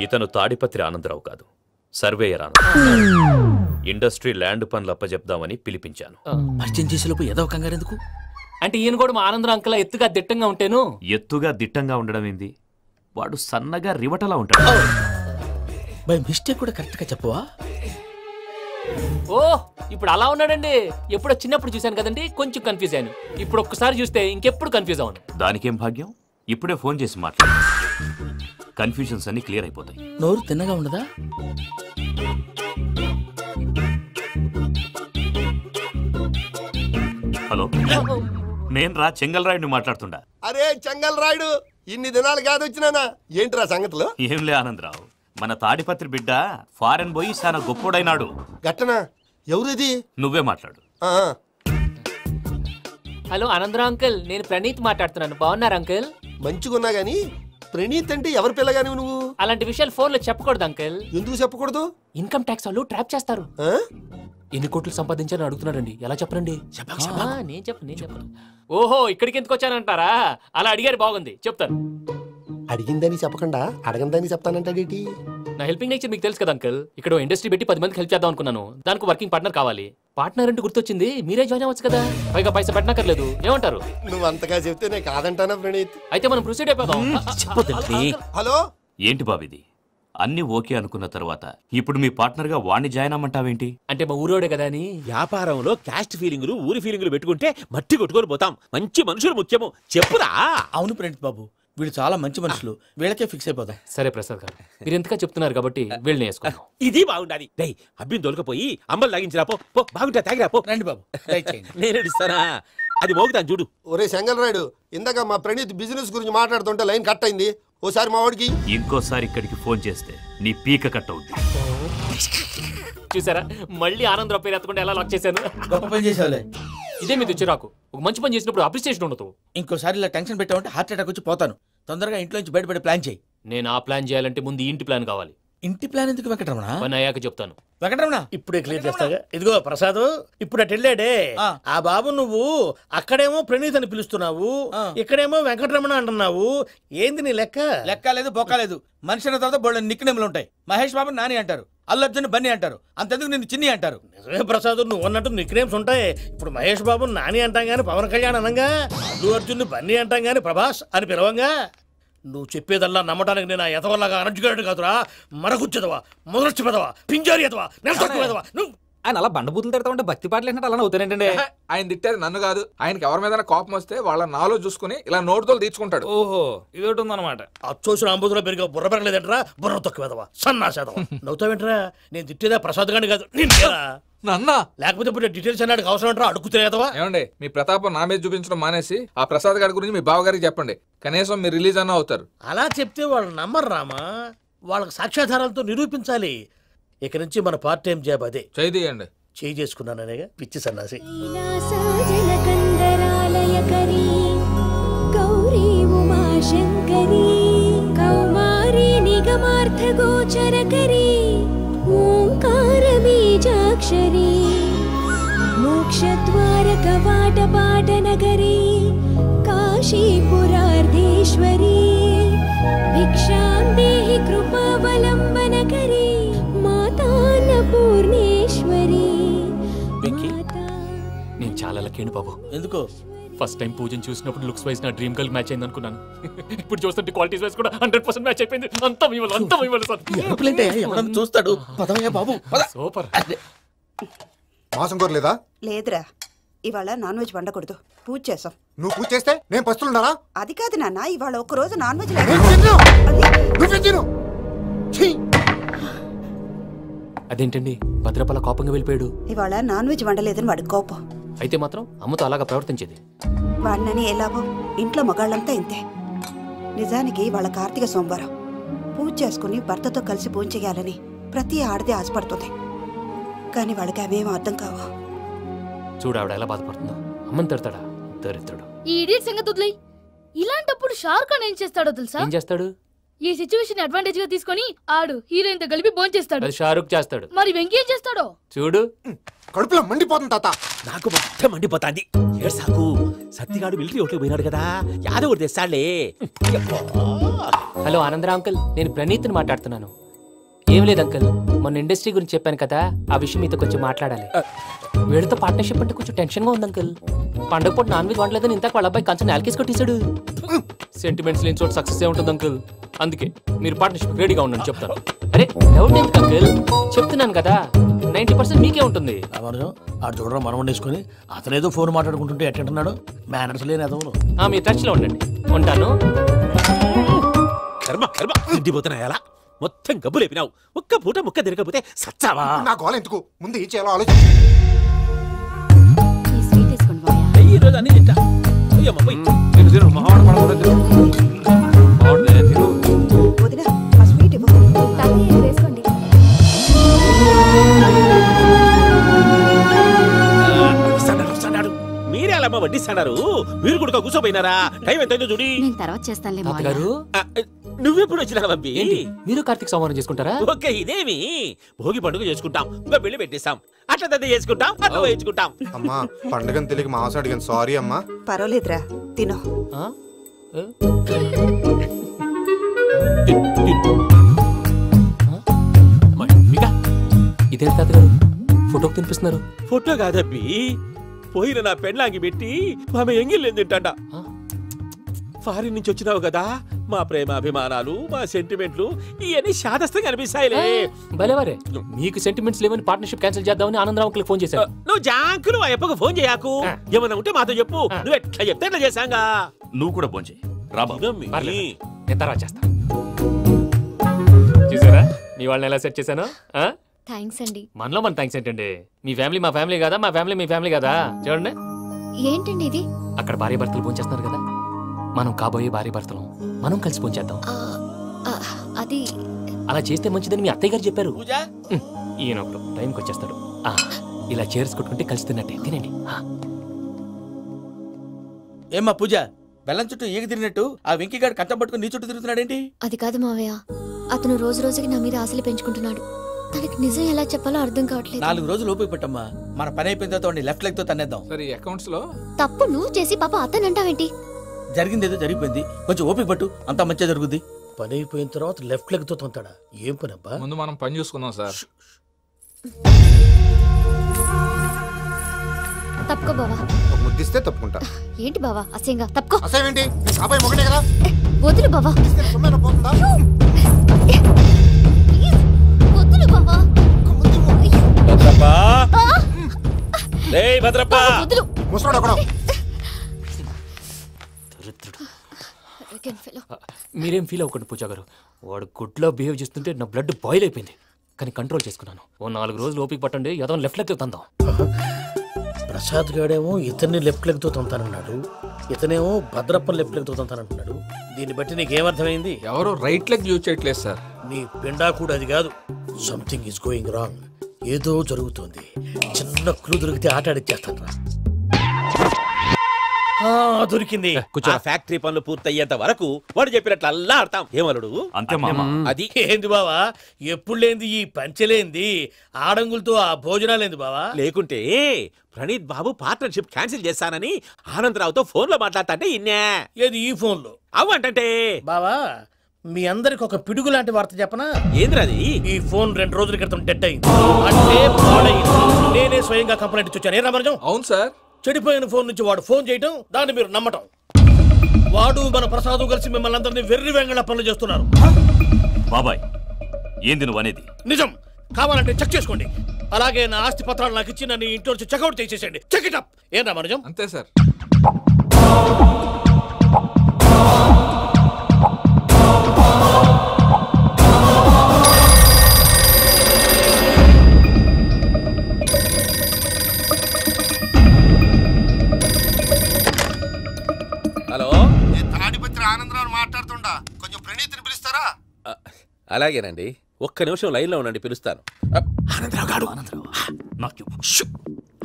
Speaker 14: ఇతను తాడిపత్రి ఆనందరావు కాదు, సర్వేయర్ ఆనందరావు. ఇండస్ట్రీ ల్యాండ్ పనులు అప్పచెప్దామని పిలిపించాను.
Speaker 4: పరిచయం చేసేలోపు ఏదో కంగారు ఎందుకు?
Speaker 13: అంటే ఈయన కూడా మా ఆనందరావు అంకుల్ ఎత్తుగా దిట్టంగా ఉంటాను.
Speaker 14: ఎత్తుగా దిట్టంగా ఉండడం ఏంది, వాడు సన్నగా రివటలా ఉంటాడు.
Speaker 4: బై మిస్టేక్ కూడా కరెక్ట్ గా చెప్పవా?
Speaker 13: ఓ ఇప్పుడు అలా ఉన్నాడండి. ఎప్పుడో చిన్నప్పుడు చూశాను కదండి, కొంచెం కన్ఫ్యూజ్ అయ్యాను. ఇప్పుడు ఒక్కసారి చూస్తే ఇంకెప్పుడు కన్ఫ్యూజ్ అవును.
Speaker 14: దానికేం భాగ్యం, ఇప్పుడే ఫోన్ చేసి మాట్లాడు, కన్ఫ్యూజన్స్ అన్ని క్లియర్ అయిపోతాయి.
Speaker 4: నోరు తిన్నగా ఉండదా?
Speaker 14: హలో, నేను రా చెంగల్ రాయుడిని మాట్లాడుతుండా.
Speaker 2: అరే చెంగల్ రాయుడు, ఇన్ని దినాలు కాదు వచ్చినానా? ఏంట్రా సంగతులు?
Speaker 14: ఏంలే ఆనందరావు, మన తాడిపత్రి బిడ్డ ఫారెన్ పోయి చాలా గొప్పోడైనాడు.
Speaker 2: గట్టనా? ఎవరిది?
Speaker 14: నువ్వే మాట్లాడు.
Speaker 13: హలో ఆనందరావు అంకుల్, నేను ప్రణీత్ మాట్లాడుతున్నాను. బాగున్నారు అంకుల్?
Speaker 2: మంచిగున్నా గాని ప్రణీత్ అంటే ఎవరి పిల్లగాని నువ్వు?
Speaker 13: అలాంటి విషయాలు ఫోన్ లో చెప్పకూడదు అంకుల్.
Speaker 2: ఎందుకు చెప్పకూడదు?
Speaker 13: ఇన్కమ్ ట్యాక్స్ వాళ్ళు ట్రాప్ చేస్తారు. ఎన్ని కోట్లు సంపాదించాలని అడుగుతున్నారండి, ఎలా చెప్పరండి? నేను చెప్పను. ఓహో, ఇక్కడికి ఎందుకు వచ్చానంటారా? అలా అడిగారు, బాగుంది, చెప్తాను.
Speaker 2: అడిగిందని చెప్పకుండా అడగందని చెప్తానంటాడేటి?
Speaker 13: నా హెల్పింగ్ నేచర్ మీకు తెలుసు కదా అంకుల్. ఇక్కడ ఇండస్ట్రీ పెట్టి 10 మందికి హెల్ప్ చేద్దాం అనుకున్నాను. దానికి వర్కింగ్ పార్ట్నర్ కావాలి. పార్ట్నర్ అంటే గుర్తొచ్చింది, మీరే జాయిన్ అవ్వచ్చు కదా, పైగా పైసా పెట్టనక్కర్లేదు. ఏమంటారు?
Speaker 2: నువ్వు అంతగా చెప్తేనే కాదంటానా ప్రణీత్?
Speaker 13: అయితే మనం ప్రొసీడ్ అయిపోదాం.
Speaker 2: హలో,
Speaker 14: ఏంటి బాబిది? అన్ని ఓకే అనుకున్న తర్వాత ఇప్పుడు మీ పార్ట్నర్ గా వాణ్ణి జాయిన్ అమ్మంటావేంటి?
Speaker 13: అంటే మా ఊరోడే కదా అని.
Speaker 10: వ్యాపారంలో క్యాస్ట్ ఫీలింగులు, ఊరి ఫీలింగులు పెట్టుకుంటే మట్టి కొట్టుకొని పోతాం. మంచి మనుషులు ముఖ్యము, చెప్పురా.
Speaker 4: అవును ప్రణీత్ బాబు, వీళ్ళు చాలా మంచి మనుషులు, వీళ్ళకే ఫిక్స్ అయిపోతాం.
Speaker 13: సరే ప్రసాద్ గారు, మీరు ఎంతగా చెప్తున్నారు కాబట్టి వీళ్ళని వేసుకున్నాం.
Speaker 10: ఇది బాగుండాలి. డై అబ్బిని దొలకపోయి అమ్మలు లాగించిరా పో. బాగుంటా తాగిరా పో.
Speaker 4: రండి బాబు,
Speaker 10: నేను ఇస్తానా? అది మోగుతాను చూడు.
Speaker 2: ఒరే సెంగల్ రాయుడు, ఇందాక మా ప్రణీత్ బిజినెస్ గురించి మాట్లాడుతుంటే లైన్ కట్ అయింది. ఓసారి మా వాడికి
Speaker 14: ఇంకోసారి ఇక్కడికి ఫోన్ చేస్తే నీ పీక కట్ అవుద్ది.
Speaker 13: చూసారా, మళ్ళీ ఆనందరావు పేరు ఎత్తకుండా ఎలా లాక్ చేశాను.
Speaker 4: గొప్ప పని చేసావులే.
Speaker 13: ఇదే మీద చిరాకు. ఒక మంచి పని చేసినప్పుడు అప్రిసియేషన్ ఉండదు.
Speaker 4: ఇంకోసారి ఇలా టెన్షన్ పెట్టామంటే హార్ట్ అటాక్ వచ్చి పోతాను. తొందరగా ఇంట్లో నుంచి బయటపడే ప్లాన్ చేయి.
Speaker 13: నేను ఆ ప్లాన్ చేయాలంటే ముందు ఇంటి ప్లాన్ కావాలి.
Speaker 4: ఇంటి ప్లాన్ ఎందుకు వెంకటరమణ?
Speaker 13: పని అయ్యాక చెప్తాను.
Speaker 4: వెంకటరమణ ఇప్పుడే క్లియర్ చేస్తాగా. ఇదిగో ప్రసాద్, ఇప్పుడు అటు వెళ్ళాడే ఆ బాబు, నువ్వు అక్కడేమో ప్రణీత్ అని పిలుస్తున్నావు, ఇక్కడేమో వెంకటరమణ అంటున్నావు. ఏంది నీ లెక్క? లెక్క లేదు, బొక్క లేదు. మనిషి అన్న తర్వాత బోళ్ళ నిక్నెములు ఉంటాయి. మహేష్ బాబు నాని అంటారు, అల్లు అర్జున్ బన్నీ అంటారు, అంతెందుకు నిన్ను చిన్ని అంటారు. నిజమే ప్రసాద్, నువ్వు అన్నట్టు నిక్నేమ్స్ ఉంటాయి. ఇప్పుడు మహేష్ బాబు నాని అంటాం గాని పవన్ కళ్యాణ్ అనంగా, అల్లు అర్జున్ బన్నీ అంటాం గాని ప్రభాస్ అని పిలవంగా. నువ్వు చెప్పేదల్లా నమ్మటానికి నేను ఎతవల్లాగా అనర్జుగాడు కాదురా. మరగుచ్చదవా, మొదలచ్చి పెదవా, పింజారి ఎదవా, నెలసొక్కు పెదవా. నువ్వు
Speaker 11: ఆయన అలా బండబూతులు తిడతా ఉంటే భక్తి పాటలు ఏంటంటే అలా అవుతానంటే. ఆయన తిట్టేది నన్ను కాదు, ఆయనకి ఎవరి మీద కోపం వస్తే వాళ్ళ నాలో చూసుకుని ఇలా నోటుతో తీర్చుకుంటాడు.
Speaker 4: ఓహో, ఇదొకటి ఉందన్నమాట. అచ్చోసిన అంబుధులో పెరిగే బుర్ర పెరగలేదంటరా, బుర్ర తొక్కు పెదవా, సన్నాసేదవా. నవ్వుతావేంట్రా? నేను తిట్టేదా ప్రసాద్ గాని కాదు, నిన్నేరా.
Speaker 11: నన్నా
Speaker 4: లేకపోతే ఇప్పుడు డీటెయిల్స్ అన్నాడు అవసరం అంటారా? అడుగుతాయేదవా.
Speaker 11: ఏమండి, మీ ప్రతాపం నా మీద చూపించడం మానేసి ఆ ప్రసాద్ గారి గురించి మీ బావగారికి చెప్పండి. కనీసం మీరు రిలీజ్ అన్న అవుతారు.
Speaker 4: అలా చెప్తే వాళ్ళు నమ్మరు రామా. వాళ్ళకి సాక్ష్యాధారాలతో నిరూపించాలి. ఇక నుంచి మన పార్ట్ టైం జాబ్ అదే.
Speaker 11: చేయండి.
Speaker 4: చేయి చేసుకున్నాననేగా పిచ్చి సన్నాసి.
Speaker 17: గౌరీ ఉమాశంకరీ కౌమారీ నిగమార్థగోచరకరీ ఓంకార బీజాక్షరీ మోక్షద్వార కవాట పాటనగరీ కాశీపురార్ధేశ్వరీ భిక్షాం దేహి కృపావలంబనకరీ మాతాన్నపూర్ణేశ్వరీ.
Speaker 13: నేను చాలా లక్కీ బాబు.
Speaker 4: ఎందుకో?
Speaker 13: ఫస్ట్ టైం పూజను చూసినప్పుడు లుక్స్ వైజ్ నా డ్రీమ్ గర్ల్ మ్యాచ్ అయింది అనుకున్నాను. ఇప్పుడు చూస్తుంటే క్వాలిటీస్ వైజ్ కూడా 100% మ్యాచ్ అయిపోయింది. అంతా
Speaker 4: చూస్తాడు. పదవయ్యా బాబు,
Speaker 13: సూపర్.
Speaker 18: మాసం కోరలేదా?
Speaker 19: లేదురా, ఇవాళ నాన్ వెజ్ వండకూడదు. పూజ చేసాం.
Speaker 18: నువ్వు పూజ చేస్తే నేను పస్తులున్నారా?
Speaker 19: అది కాదు నాన్న, ఇవాళ ఒక్కరోజు నాన్ వెజ్
Speaker 13: అదేంటండి భద్రపల కోపంగా వెళ్ళిపోయాడు?
Speaker 19: ఇవాళ నాన్ వెజ్ వండలేదని వాడి కోపం.
Speaker 13: అయితే మాత్రం అమ్మతో అలాగా ప్రవర్తించేది.
Speaker 19: వాడినని ఎలాగో ఇంట్లో మగాళ్ళంతా ఇంతే. నిజానికి వాళ్ళ కార్తీక సోమవారం పూజ చేసుకుని భర్తతో కలిసి పూజ చేయాలని ప్రతి ఆడది ఆశపడుతుంది. కానీ వాళ్ళకి అవేమో అర్థం కావు.
Speaker 13: చూడు ఆవిడ ఎలా బాధపడుతుందో. అమ్మని తిడతాడా దరిద్రుడు.
Speaker 20: ఈ ఇడియట్ సంగతి వదిలేయ్. ఇలాంటప్పుడు షారుఖ్ ఖాన్ ఏం చేస్తాడో తెలుసా?
Speaker 13: ఏం చేస్తాడు?
Speaker 20: ఈ సిచ్యువేషన్ అడ్వాంటేజ్ గా తీసుకొని ఆడు హీరోయిన్ తో కలిపి బోన్ చేస్తాడు.
Speaker 13: అది షారుఖ్ చేస్తాడు.
Speaker 20: మరి వెంకీ ఏం చేస్తాడో
Speaker 13: చూడు.
Speaker 18: కడుపులో మండిపోతుంది తాత.
Speaker 10: నాకు మొత్తం మండిపోతాంది. ఏడ్సాకు, సత్తిగాడు మిలిటరీ ఓట్లకు పోయినాడు కదా, యాదవ్ ఒకటి తెస్తాడులే.
Speaker 13: హలో ఆనందరా అంకుల్, నేను ప్రణీత్ని మాట్లాడుతున్నాను. ఏం లేదు అంకుల్, మొన్న ఇండస్ట్రీ గురించి చెప్పాను కదా, ఆ విషయం మీతో కొంచెం మాట్లాడాలి. వీడితో పార్ట్నర్షిప్ అంటే కొంచెం టెన్షన్ గా ఉంది అంకుల్. పండగ పూట నాన్ వెజ్ వండలేదని ఇంతకు వాళ్ళ అబ్బాయి కంచెం నేలకేసి కొట్టేశాడు. సెంటిమెంట్స్ లేని చోట సక్సెస్ ఏ ఉంటుంది అంకుల్. అందుకే మీరు పార్ట్నర్షిప్ రెడీగా ఉండండి చెప్తాను. అరే డౌట్ ఎందుకు అంకుల్, చెప్తున్నాను కదా 90% మీకే ఉంటుంది.
Speaker 4: ఆడు చూడడం మనం వండేసుకుని అతనేదో ఫోన్ మాట్లాడుకుంటుంటే ఎట్టంటున్నాడు. మేనర్స్ లేని అదవును.
Speaker 13: మీ టచ్ లో ఉండండి. ఉంటాను.
Speaker 10: కర్మ కర్మ, తిండిపోతున్నాయలా మొత్తం గబ్బు లేపినావు. ఒక్క పూట ముక్క తిరగకపోతే సచ్చావా?
Speaker 18: నా గోల ఎందుకు, ముందు ఏం చేయాలో ఆలోచించు.
Speaker 10: ఈ రోజు అన్ని తింటా. మీరే అలా వడ్డిస్తాడారు. మీరు కూడా కూర్చోపోయినారా? టైం ఎంతైందో చూడి.
Speaker 15: తర్వాత చేస్తానులే
Speaker 13: తాతగారు.
Speaker 10: నువ్వెప్పుడు వచ్చినా బంబి?
Speaker 13: మీరు కార్తీక సంహారం చేసుకుంటారా?
Speaker 10: ఓకే, ఇదేమి భోగి పండుగ చేసుకుంటాం, ఇంకా పెళ్లి పెట్టేస్తాం, అట్లా దద్ద చేసుకుంటాం, అట్లా వేయించుకుంటాం.
Speaker 18: అమ్మా పండుగని తెలియక మాంసం అడిగాను, సారీ అమ్మా.
Speaker 19: పర్వాలేదురా, తినో.
Speaker 13: ఇదే తాతగారు ఫోటోకి తినిపిస్తున్నారు.
Speaker 10: ఫోటో కాదబ్బి, పోయిన నా పెళ్ళాంగి పెట్టి ఆమె ఎంగిల్లేం తింటాడ. ఫారిన్ నుంచి వచ్చినావు కదా, మా ప్రేమ అభిమానాలు, మా సెంటిమెంట్లు ఇవన్నీ శాదస్తంగా అనిపిస్తాయిలే.
Speaker 13: భలేవారే, మీకు సెంటిమెంట్స్ లేవని పార్ట్నర్షిప్ క్యాన్సిల్ చేద్దామని ఆనందరావు అంకుల్ ఫోన్ చేశారు.
Speaker 10: నువ్వు జాంకులు ఆ ఎప్పకు ఫోన్ చేయకు. ఏమన్నా ఉంటే మాతో చెప్పు, నువ్వు ఎట్లా చెప్తే ఎట్లా చేశాంగా.
Speaker 14: నువ్వు కూడా ఫోన్ చేయి.
Speaker 13: నేను తర్వాత చేస్తా. చూసారా మీ వాళ్ళని ఎలా సెట్ చేశాను?
Speaker 15: థ్యాంక్స్ అండి.
Speaker 13: మనలో మన థ్యాంక్స్ ఏంటండి? మీ ఫ్యామిలీ మా ఫ్యామిలీ కదా, మా ఫ్యామిలీ మీ ఫ్యామిలీ కదా. చూడండి
Speaker 15: ఏంటండి ఇది?
Speaker 13: అక్కడ భార్య భర్తలు పోంచేస్తున్నారు కదా, మనం కాబోయే భార్య భర్తలు మనం కలిసి పోంచేద్దాం.
Speaker 15: అది
Speaker 13: అలా చేస్తే మంచిదని మీ అత్తయ్య గారు చెప్పారు. ఈయన ఒకడు టైంకి వచ్చేస్తాడు. ఇలా చేర్స్ కొట్టుకుంటే కలిసి తిన్నట్టే. తినండి.
Speaker 4: ఏమ్మా పూజ, బెల్లం చుట్టూ ఈగ తిరిగినట్టు ఆ వెంకీగాడు కట్టం పట్టుకుని నీ చుట్టూ తిరుగుతున్నాడేంటి?
Speaker 15: అది కాదు మావయ్య, అతను రోజు రోజుకి నా మీద ఆశలు పెంచుకుంటున్నాడు. తనకి నిజం ఎలా చెప్పాలో అర్థం కావట్లేదు.
Speaker 4: 4 రోజులు ఓపిక పట్టమ్మా, మన పని అయిపోయిన తర్వాత లెఫ్ట్ లెగ్ తో తన్నేద్దాం.
Speaker 11: సరే అకౌంట్స్ లో
Speaker 15: తప్పు నువ్వు చేసి పాప అతను అంటావేంటి?
Speaker 4: జరిగింది ఏదో జరిగిపోయింది, కొంచెం ఓపిక పట్టు, అంతా మంచిగా జరుగుద్ది. పని అయిపోయిన తర్వాత లెఫ్ట్ లెగ్ తో తొంతాడా? ఏం పని అబ్బా?
Speaker 11: ముందు మనం పని చూసుకుందాం సార్.
Speaker 15: తప్పుకో బావా.
Speaker 18: ముద్దిస్తే తప్పుకుంటా.
Speaker 15: ఏంటి బావా అసహ్యంగా? తప్పుకో.
Speaker 18: అసహ్యం ఏంటి? అబ్బాయి మొగనే కదా.
Speaker 15: వదులు బావా. వదులు బావా.
Speaker 10: భద్రప్పా, ఏయ్ భద్రప్పా.
Speaker 15: వదులు.
Speaker 18: ముసరాడు అక్కడ.
Speaker 13: మీరేం ఫీల్ అవ్వకండి పూజా గారు. వాడు గుడ్లో బిహేవ్ చేస్తుంటే నా బ్లడ్ బాయిల్ అయిపోయింది, కానీ కంట్రోల్ చేసుకున్నాను. ఓ 4 రోజులు ఓపిక పట్టండి, ఏదో లెఫ్ట్ లెగ్ తో తందాం.
Speaker 4: ప్రసాద్ గాడేమో ఇతన్ని లెఫ్ట్ లెగ్ తో తొంతానన్నాడు, ఇతనేమో భద్రప్ప లెఫ్ట్ లెగ్ తో తొంతానంటున్నాడు. దీన్ని బట్టి నీకేమర్థమైంది?
Speaker 11: ఎవరు రైట్ లెగ్ యూజ్ చేయట్లేదు సార్.
Speaker 4: నీ పిండా కూడా అది కాదు. Something is going wrong. ఏదో జరుగుతోంది. చిన్న క్లూ దొరికితే ఆట ఆడిచ్చేస్తాను రా. దొరికింది.
Speaker 10: ఆ ఫ్యాక్టరీ పనులు పూర్తయ్యేంత వరకు వాడు చెప్పినట్లు అల్లా ఆడతాం. ఏమలుడు?
Speaker 14: అంతే మామ.
Speaker 4: అది ఏంది బావా, ఎప్పుడు లేంది ఈ పంచలేంది, ఆడంగులతో ఆ భోజనాలేంది బావా?
Speaker 10: లేకుంటే ప్రణీత్ బాబు పార్ట్నర్షిప్ క్యాన్సిల్ చేస్తానని ఆనందరావుతో ఫోన్ లో మాట్లాడతాంటే ఇన్నే.
Speaker 4: ఏది ఈ ఫోన్ లో?
Speaker 10: అవ్వంటే
Speaker 4: బావా, మీ అందరికి ఒక పిడుగు లాంటి వార్త చెప్పనా?
Speaker 10: ఏంద్రది?
Speaker 4: ఈ ఫోన్ 2 రోజుల క్రితం డెడ్ అయింది, అంటే పాడైంది. నేనే స్వయంగా కంప్లైంట్ ఇచ్చాను. ఏ రామరాజం?
Speaker 11: అవును సార్.
Speaker 4: చెడిపోయిన ఫోన్ నుంచి వాడు ఫోన్ చేయటం, దాన్ని మీరు నమ్మటం. వాడు మన ప్రసాదు కలిసి మిమ్మల్ని అందరినీ వెర్రి వెంగళ పనులు చేస్తున్నారు.
Speaker 14: బాబాయ్ ఏంది నువ్వు అనేది?
Speaker 4: నిజం. కావాలంటే చెక్ చేసుకోండి. అలాగే నా ఆస్తి పత్రాలు నాకు ఇచ్చి నన్ను ఇంట్లో నుంచి చెక్అౌట్ చేసేసండి. Check it up. ఏం రామరాజం?
Speaker 11: అంతే సార్.
Speaker 10: హలో,
Speaker 18: తాడిపత్రి ఆనందరావు మాట్లాడుతుండా, కొంచెం ప్రణీతిని పిలుస్తారా?
Speaker 10: అలాగేనండి, ఒక్క నిమిషం లైన్ లో ఉండండి, పిలుస్తాను.
Speaker 4: ఆనందరావు గాడు.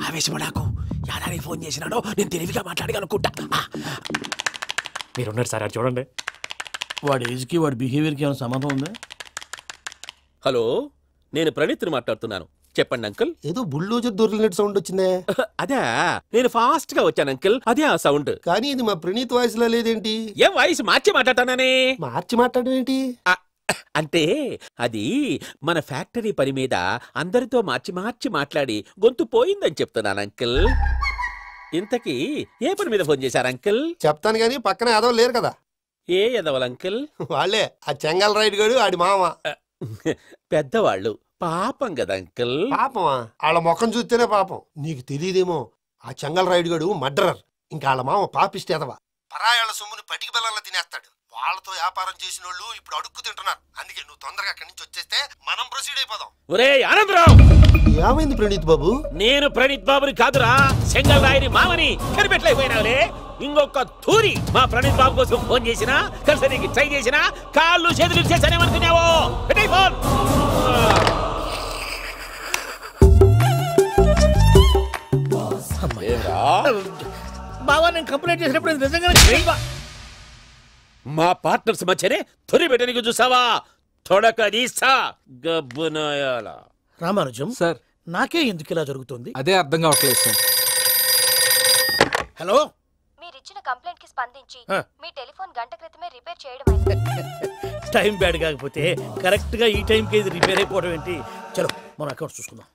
Speaker 10: ఆవేశపడాకు. యాదాని ఫోన్ చేసినాడో నేను తెలివిగా మాట్లాడగలనుకుంటా.
Speaker 13: మీరున్నారు సార్, అది చూడండి.
Speaker 4: వాడి ఏజ్కి వాడి బిహేవియర్కి ఏమైనా సంబంధం ఉందా?
Speaker 10: హలో, నేను ప్రణీత్ని మాట్లాడుతున్నాను. చెప్పండి అంకుల్.
Speaker 2: ఏదో బుల్డోజర్ దొరికినట్టు సౌండ్ వచ్చిందే.
Speaker 10: అదే, నేను ఫాస్ట్ గా వచ్చాను అంకుల్, అదే ఆ సౌండ్.
Speaker 2: కానీ ఇది మా ప్రణీత్ వాయిస్ లో లేదేంటి?
Speaker 10: ఏం వాయిస్ మార్చి మాట్లాడతానని?
Speaker 2: మార్చి మాట్లాడడం ఏంటి?
Speaker 10: అంటే అది మన ఫ్యాక్టరీ పని మీద అందరితో మార్చి మార్చి మాట్లాడి గొంతు పోయిందని చెప్తున్నాను అంకుల్. ఇంతకీ ఏ పని మీద ఫోన్ చేశారు అంకుల్?
Speaker 2: చెప్తాను గానీ పక్కన ఏదో లేరు కదా.
Speaker 10: ఏ ఎదవలు అంకుల్?
Speaker 2: వాళ్ళే, ఆ చెంగల్ రైడ్ గడు ఆడి మామ.
Speaker 10: పెద్దవాళ్ళు, పాపం కదా అంకుల్.
Speaker 2: పాపమా? వాళ్ళ ముఖం చూస్తేనే పాపం. నీకు తెలియదేమో, ఆ చెంగల్ రైడ్ గడు మర్డరర్. ఇంకా వాళ్ళ మామ పాపిస్తేదవా. పరాయాళ్ళ సొమ్ముని పటికి బెల్లంలో తినేస్తాడు. వాళ్ళతో వ్యాపారం చేసిన వాళ్ళు ఇప్పుడు అడుక్కు తింటున్నారు. అందుకే నువ్వు తొందరగా అక్కడి నుంచి వచ్చేస్తే మనం ప్రొసీడ్ అయిపోదాం.
Speaker 10: ఒరే ఆనందరావు!
Speaker 2: ఏమైంది ప్రణీత్ బాబు?
Speaker 10: నేను ప్రణీత్ బాబుని కాదురా, సెంగల్ రాయని మామని. కనిపెట్టలేకపోయినావులే. ఇంకొక తూరి మా ప్రణీత్ బాబు కోసం ఫోన్ చేసినా, కలిసి నీకు ట్రై చేసినా, కాళ్ళు చేతులు చేశానేమనుకున్నావో. ఫోన్
Speaker 4: బావా, నేను కంప్లైంట్ చేసినప్పుడు నిజంగా
Speaker 10: మా పార్ట్నర్స్ మధ్యనే తొలి పెట్టడానికి చూసావా? తొడక నీసా గబ్బునాయాల.
Speaker 4: రామానుజం
Speaker 11: సార్,
Speaker 4: నాకే ఎందుకు ఇలా జరుగుతుంది?
Speaker 11: అదే అర్థం కావట్లేదు సార్.
Speaker 4: హలో,
Speaker 15: మీరిచ్చిన కంప్లైంట్ కి స్పందించి మీ టెలిఫోన్ గంట క్రితమే రిపేర్ చేయడం.
Speaker 4: టైం బ్యాడ్ కాకపోతే కరెక్ట్ గా ఈ టైంకి ఇది రిపేర్ అయిపోవడం ఏంటి? చలో మన అకౌంట్ చూసుకుందాం.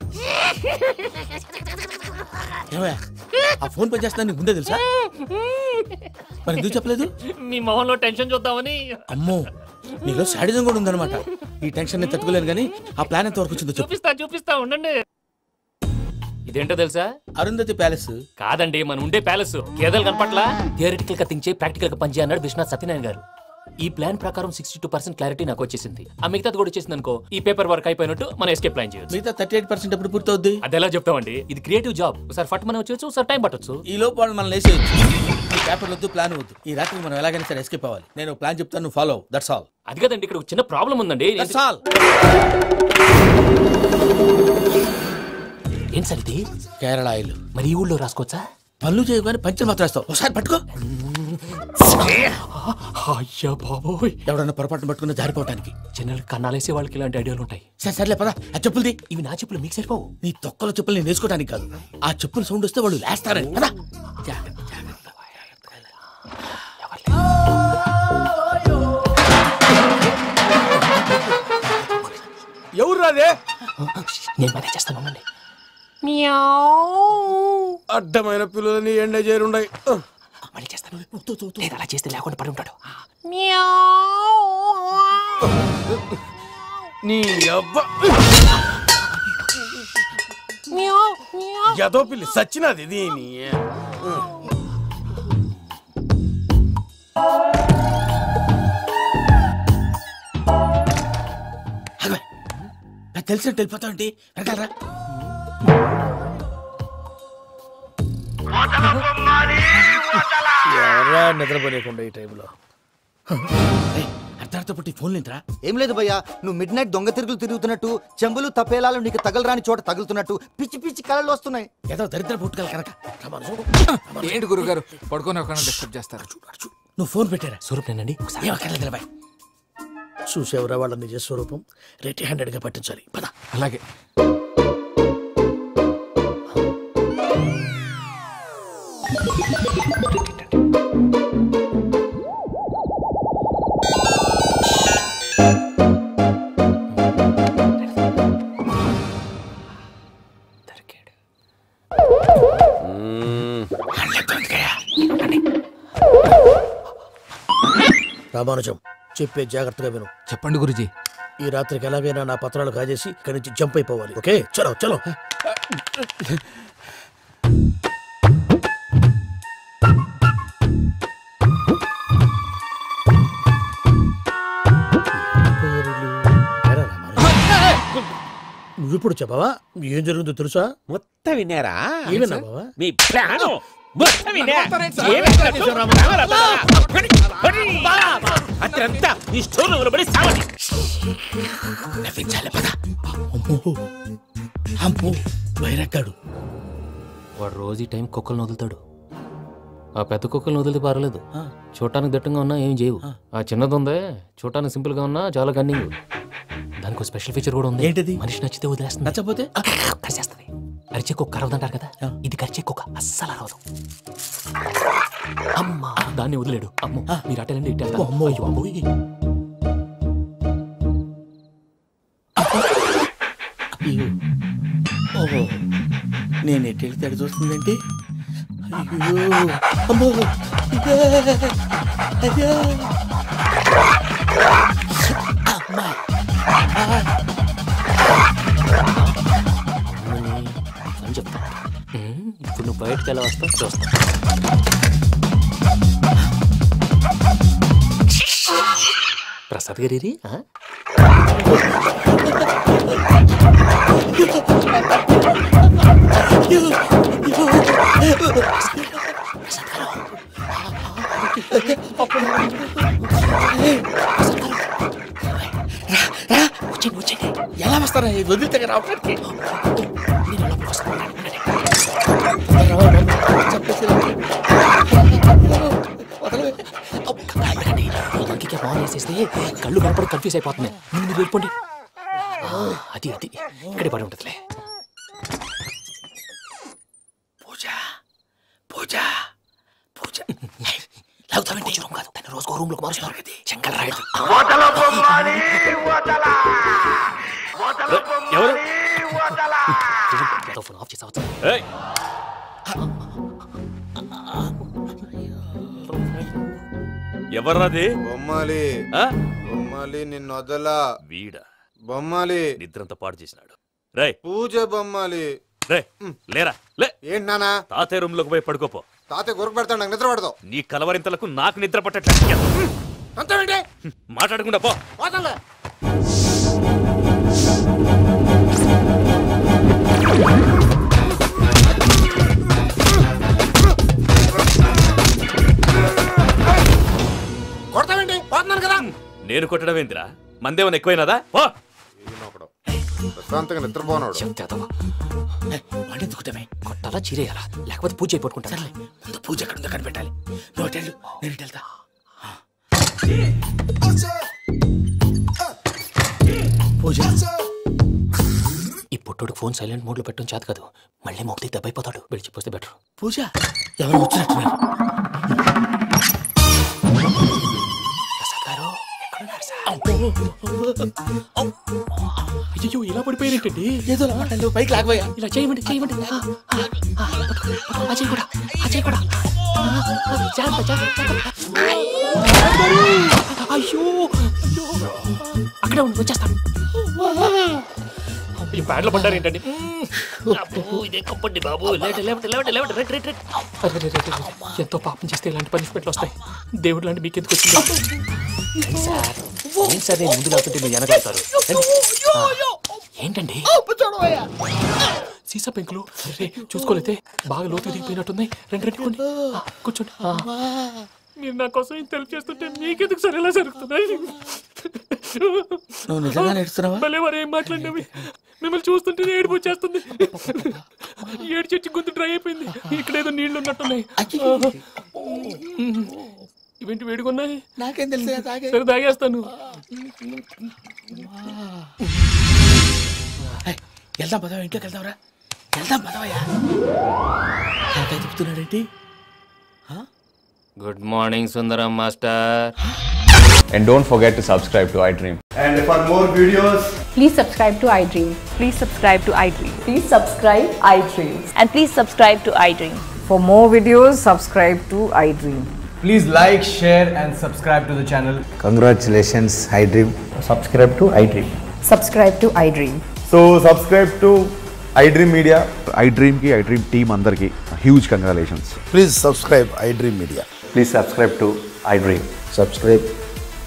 Speaker 4: ఆ ఫోన్ పని చేస్తున్నా నీకు ముందే తెలుసా? మరి ఎందుకు చెప్పలేదు?
Speaker 13: మీ మొహంలో టెన్షన్ చూద్దామని.
Speaker 4: అమ్మో, నీలో శాడిజం కూడా ఉందన్నమాట. ఈ టెన్షన్ నేను తట్టుకోలేను కానీ ఆ ప్లాన్ ఎంత వరకు వచ్చిందో
Speaker 13: చూపిస్తా ఉండండి. ఇదేంటో తెలుసా?
Speaker 4: అరుంధతి ప్యాలెస్
Speaker 13: కాదండి, మన ఉండే ప్యాలెస్. గేదెలు కనపట్లా? థియరిటికల్ గా థింక్ చేయి, ప్రాక్టికల్ గా పనిచేయ అన్నాడు విశ్వనాథ్ సత్యనారాయణ గారు. ఈ ప్లాన్ ప్రకారం 62% క్లారిటీ నాకు వచ్చేసింది. ఆ మిగతాది కూడా వచ్చేసింది అనుకో, ఈ పేపర్ వర్క్ అయిపోయినట్టు మనం ఎస్కేప్ ప్లాన్ చేయొచ్చు.
Speaker 4: మిగతా 38% ఎప్పుడు పూర్తవుద్ది?
Speaker 13: అది ఎలా చెప్తామండి? ఇది క్రియేటివ్ జాబ్. ఒకసారి ఫట్ మనం వచ్చేయచ్చు, ఒకసారి టైం పట్టొచ్చు.
Speaker 4: ఈ లోపు వాళ్ళు మనం లేసేయచ్చు. ఈ పేపర్ వద్దు, ప్లాన్ వద్దు. ఈ రాత్రి మనం ఎలాగైనా సరే ఎస్కేప్ అవ్వాలి. నేను ప్లాన్ చెప్తాను, నువ్వు ఫాలో. That's all.
Speaker 13: అది కదండి, ఇక్కడ ఒక చిన్న ప్రాబ్లం ఉందండి.
Speaker 4: That's all.
Speaker 13: ఏం సార్ ఇది?
Speaker 4: కేరళ ఆయిల్.
Speaker 13: మరి ఈ ఊళ్ళో రాసుకోవచ్చా?
Speaker 4: పనులు చేయగానే పంచర్ మాత్రం వేస్తావు. ఒకసారి పట్టుకో.
Speaker 13: అయ్యా బాబోయ్,
Speaker 4: ఎవడన్నా పొరపాటున పట్టుకున్న జారిపోవటానికి.
Speaker 13: జనరల్ కన్నాలేసే వాళ్ళకి ఇలాంటి ఐడియాలు ఉంటాయి.
Speaker 4: సర్లే పదా. ఆ చెప్పులది.
Speaker 13: ఇవి నా చెప్పులు, మీకు సరిపోవు.
Speaker 4: నీ తొక్కల చెప్పులు నేను వేసుకోవడానికి కాదు, ఆ చెప్పులు సౌండ్ వస్తే వాళ్ళు లేస్తారని. పదా.
Speaker 10: ఎవరు రాదే?
Speaker 13: నేను మేనేజ్ చేస్తాను, ఉండండి.
Speaker 10: అడ్డమైన పిల్లలని ఎండ చేరుండయి.
Speaker 13: మళ్ళీ చేస్తాను. లేదు, అలా చేస్తే లేకుండా పడి ఉంటాడు.
Speaker 10: నీ అబ్బా ఎదో పిల్లి సచ్చినది దీని.
Speaker 4: తెలిసినట్టు వెళ్ళిపోతావంటి. వెనకాలరా.
Speaker 2: ఎవరా నిద్రపోలేకుండా ఈ టైంలో?
Speaker 4: అర్ధార్థ పుట్టి ఫోన్ లేంట్రా.
Speaker 21: ఏం లేదు భయ్యా, నువ్వు మిడ్ నైట్ దొంగ తిరుగులు తిరుగుతున్నట్టు, చెంబులు తపేలాలు నీకు తగలరాని చోట తగులుతున్నట్టు పిచ్చి పిచ్చి కళలు వస్తున్నాయి.
Speaker 4: ఏదో దరిద్ర పుట్టుకల కనుక.
Speaker 11: ఏంటి గురుగారు పడుకొని ఒక డిస్టర్బ్ చేస్తారు?
Speaker 4: నువ్వు ఫోన్ పెట్టారా?
Speaker 13: స్వరూప్ నేనండి.
Speaker 4: చూసేవరా వాళ్ళ నిజ స్వరూపం. రెట్టి హ్యాండెడ్ గా పట్టించాలి. పద.
Speaker 11: అలాగే.
Speaker 4: రామానుజం, చెప్పే జాగ్రత్తగా విను.
Speaker 11: చెప్పండి గురుజీ.
Speaker 4: ఈ రాత్రికి ఎలాగైనా నా పత్రాలు కాజేసి ఇక్కడి నుంచి జంప్ అయిపోవాలి. ఓకే, చలో చలో. నువ్విప్పుడు చెప్పవా ఏం జరుగుతుందో తెలుసా?
Speaker 10: మొత్తం విన్నారా?
Speaker 4: ఏమన్నా బావా?
Speaker 10: మీ ప్లాను మొత్తం అత్రంతా ఈ స్టోర్ పడి సావండి.
Speaker 4: నవ్వించాలి. పద. అమ్మో వైరక్కాడు.
Speaker 13: వాడు రోజు ఈ టైం కుక్కలను వదులుతాడు. ఆ పెద్ద కుక్కలను వదిలితే పర్లేదు, చూడటానికి దట్టంగా ఉన్నా ఏం చేయవు. ఆ చిన్నది ఉందే, చూడటానికి సింపుల్ గా ఉన్నా చాలా కన్నింగ్. దానికి స్పెషల్ ఫీచర్ కూడా ఉంది.
Speaker 4: ఏంటిది?
Speaker 13: మనిషి నచ్చితే వదిలేస్తుంది,
Speaker 4: నచ్చపోతే
Speaker 13: కరిచేస్తుంది. అరిచే కుక్క అరవదంటారు కదా, ఇది కరిచే కుక్క అస్సలు అరవదు. అమ్మా, దాన్ని వదిలేడు. అమ్మో, మీరు అటెండి ఇట్టే. అమ్మో అయ్యో,
Speaker 4: ఓహో, నేను ఎటు వెళ్తాడు చూస్తుందంటే. అయ్యో అమ్మో, అయ్యో అమ్మా.
Speaker 13: అని చెప్తా. ఇప్పుడు నువ్వు బయటకు ఎలా వస్తావు చూస్తా. ప్రసాద్ గారి
Speaker 4: ఎలా వస్తారా? వదిలితే రావడానికి
Speaker 13: ఆన్ చేసేస్తే కళ్ళు కనపడి కన్ఫ్యూజ్ అయిపోతున్నాయి. మీరు వెళ్ళిపోండి. అది అది ఇక్కడే పడి ఉంటుందిలే.
Speaker 4: పూజ పూజ పూజ లాగుతామంటే రూమ్ కాదు, తను రోజుకో రూమ్ లోకి మారుస్తున్నారు కదా. శంకర్ రాయుడు
Speaker 13: ఫోన్ ఆఫ్ చేసావచ్చు.
Speaker 10: ఎవర్రాది?
Speaker 22: బొమ్మాలి. బొమ్మాలి నిన్ను వదలా.
Speaker 10: వీడా
Speaker 22: బొమ్మాలి
Speaker 10: నిద్రంతా పాడు చేసినాడు. రై
Speaker 22: పూజ బొమ్మాలి.
Speaker 14: లేరా లే.
Speaker 22: ఏంటి నానా
Speaker 14: తాతయ్య రూమ్ లోకి పోయి పడుకోపో.
Speaker 22: తాతయ్య గురకు పెడతాడు, నాకు నిద్ర పడతావు.
Speaker 14: నీ కలవరింతలకు నాకు నిద్ర పట్టట్లేదు.
Speaker 22: అంతేంటి
Speaker 14: మాట్లాడకుండా పో.
Speaker 22: పోతాలే. కొడతావేంటి? పోతున్నాను కదా.
Speaker 14: నేను కొట్టడం ఏందిరా? మందేమన్నా ఎక్కువైనదా? పో.
Speaker 22: ప్రశాంతంగా నిద్రపోనాడు.
Speaker 13: వాడెందుకుంటామే కొట్టాలా చీరేయాలా లేకపోతే పూజ అయిపోట్టుకుంటా. సర్లే ముందు పూజ ఎక్కడ ఉందో కనిపెట్టాలి. నువ్వు వెళ్ళు, నేను ఇటు వెళ్తా. పూజ ఈ పుట్టోడికి ఫోన్ సైలెంట్ మోడ్ లో పెట్టడం చేత కాదు. మళ్ళీ మొక్కి దెబ్బైపోతాడు. విడిచిపోతే బెటర్. పూజ ఎవరు వచ్చినట్టున్నారు? అయ్యో ఇలా పడిపోయినట్టండి. ఏదో పైకి లాగబోయా. ఇలా చేయమండి చేయమండి. అజయ్ కూడా అజయ్ కూడా. అయ్యో అక్కడే ఉండి వచ్చేస్తాను. ఈ బ్యాడ్లో పడ్డారు ఏంటండి? ఇదే కప్పండి బాబు. ఎంతో పాపం చేస్తే ఇలాంటి పనిష్మెంట్లు వస్తాయి. దేవుడు లాంటి మీకు ఎందుకు వచ్చింది సార్? ఏం సార్ నేను ముందు లేకుంటే మీరు వెనకాడతారు. ఏంటండి సీసా పెంకులు చూసుకోలేతే బాగా లోతు దిగిపోయినట్టున్నాయి. రెండు కూర్చోండి. మీరు నా కోసం ఇంత హెల్ప్ చేస్తుంటే మీకెందుకు సరే ఎలా జరుగుతున్నాయి? భలే వారు ఏం మాట్లాడినవి. మిమ్మల్ని చూస్తుంటే ఏడుపు వచ్చేస్తుంది. ఏడు చెట్టు గొంతు డ్రై అయిపోయింది. ఇక్కడ ఏదో నీళ్లు ఉన్నట్టున్నాయి. ఇవేంటి వేడుకున్నాయి? నాకేం తెలుసు. సరే తాగేస్తాను. వెళ్దాం పదవా, ఇంట్లోకి వెళ్దాంరా. వెళ్దాం పదవయ్యా. నాకై చెప్తున్నాడేంటి? Good morning Sundaram master.
Speaker 3: And don't forget to subscribe to iDream.
Speaker 7: And for more videos,
Speaker 23: please subscribe to iDream.
Speaker 7: please subscribe to iDream.
Speaker 23: Please subscribe iDream.
Speaker 7: And please subscribe to iDream.
Speaker 23: For more videos, subscribe to iDream.
Speaker 3: Please like, share and subscribe to the channel.
Speaker 21: Congratulations, iDream.
Speaker 3: Subscribe to iDream.
Speaker 23: Subscribe to iDream.
Speaker 3: So subscribe to iDream Media. iDream ki iDream team andarki huge congratulations.
Speaker 22: Please subscribe iDream Media.
Speaker 3: Please subscribe to iDream.
Speaker 22: Subscribe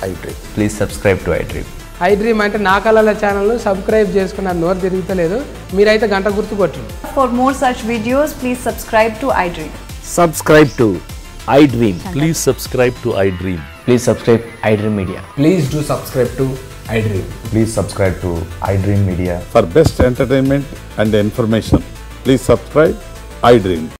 Speaker 22: iDream.
Speaker 3: Please subscribe to iDream.
Speaker 24: iDream అంటే నా కళల ఛానల్ సబ్స్క్రైబ్ చేసుకున్న నోరు తిరుగుతలేదు. మీరైతే గంట గుర్తు కొట్టండి.
Speaker 23: For more such videos, please subscribe to iDream.
Speaker 3: Subscribe to iDream. Please subscribe to iDream. Please subscribe iDream Media.
Speaker 24: Please do subscribe to iDream.
Speaker 3: Please subscribe to iDream Media.
Speaker 25: For best entertainment and information, please subscribe iDream.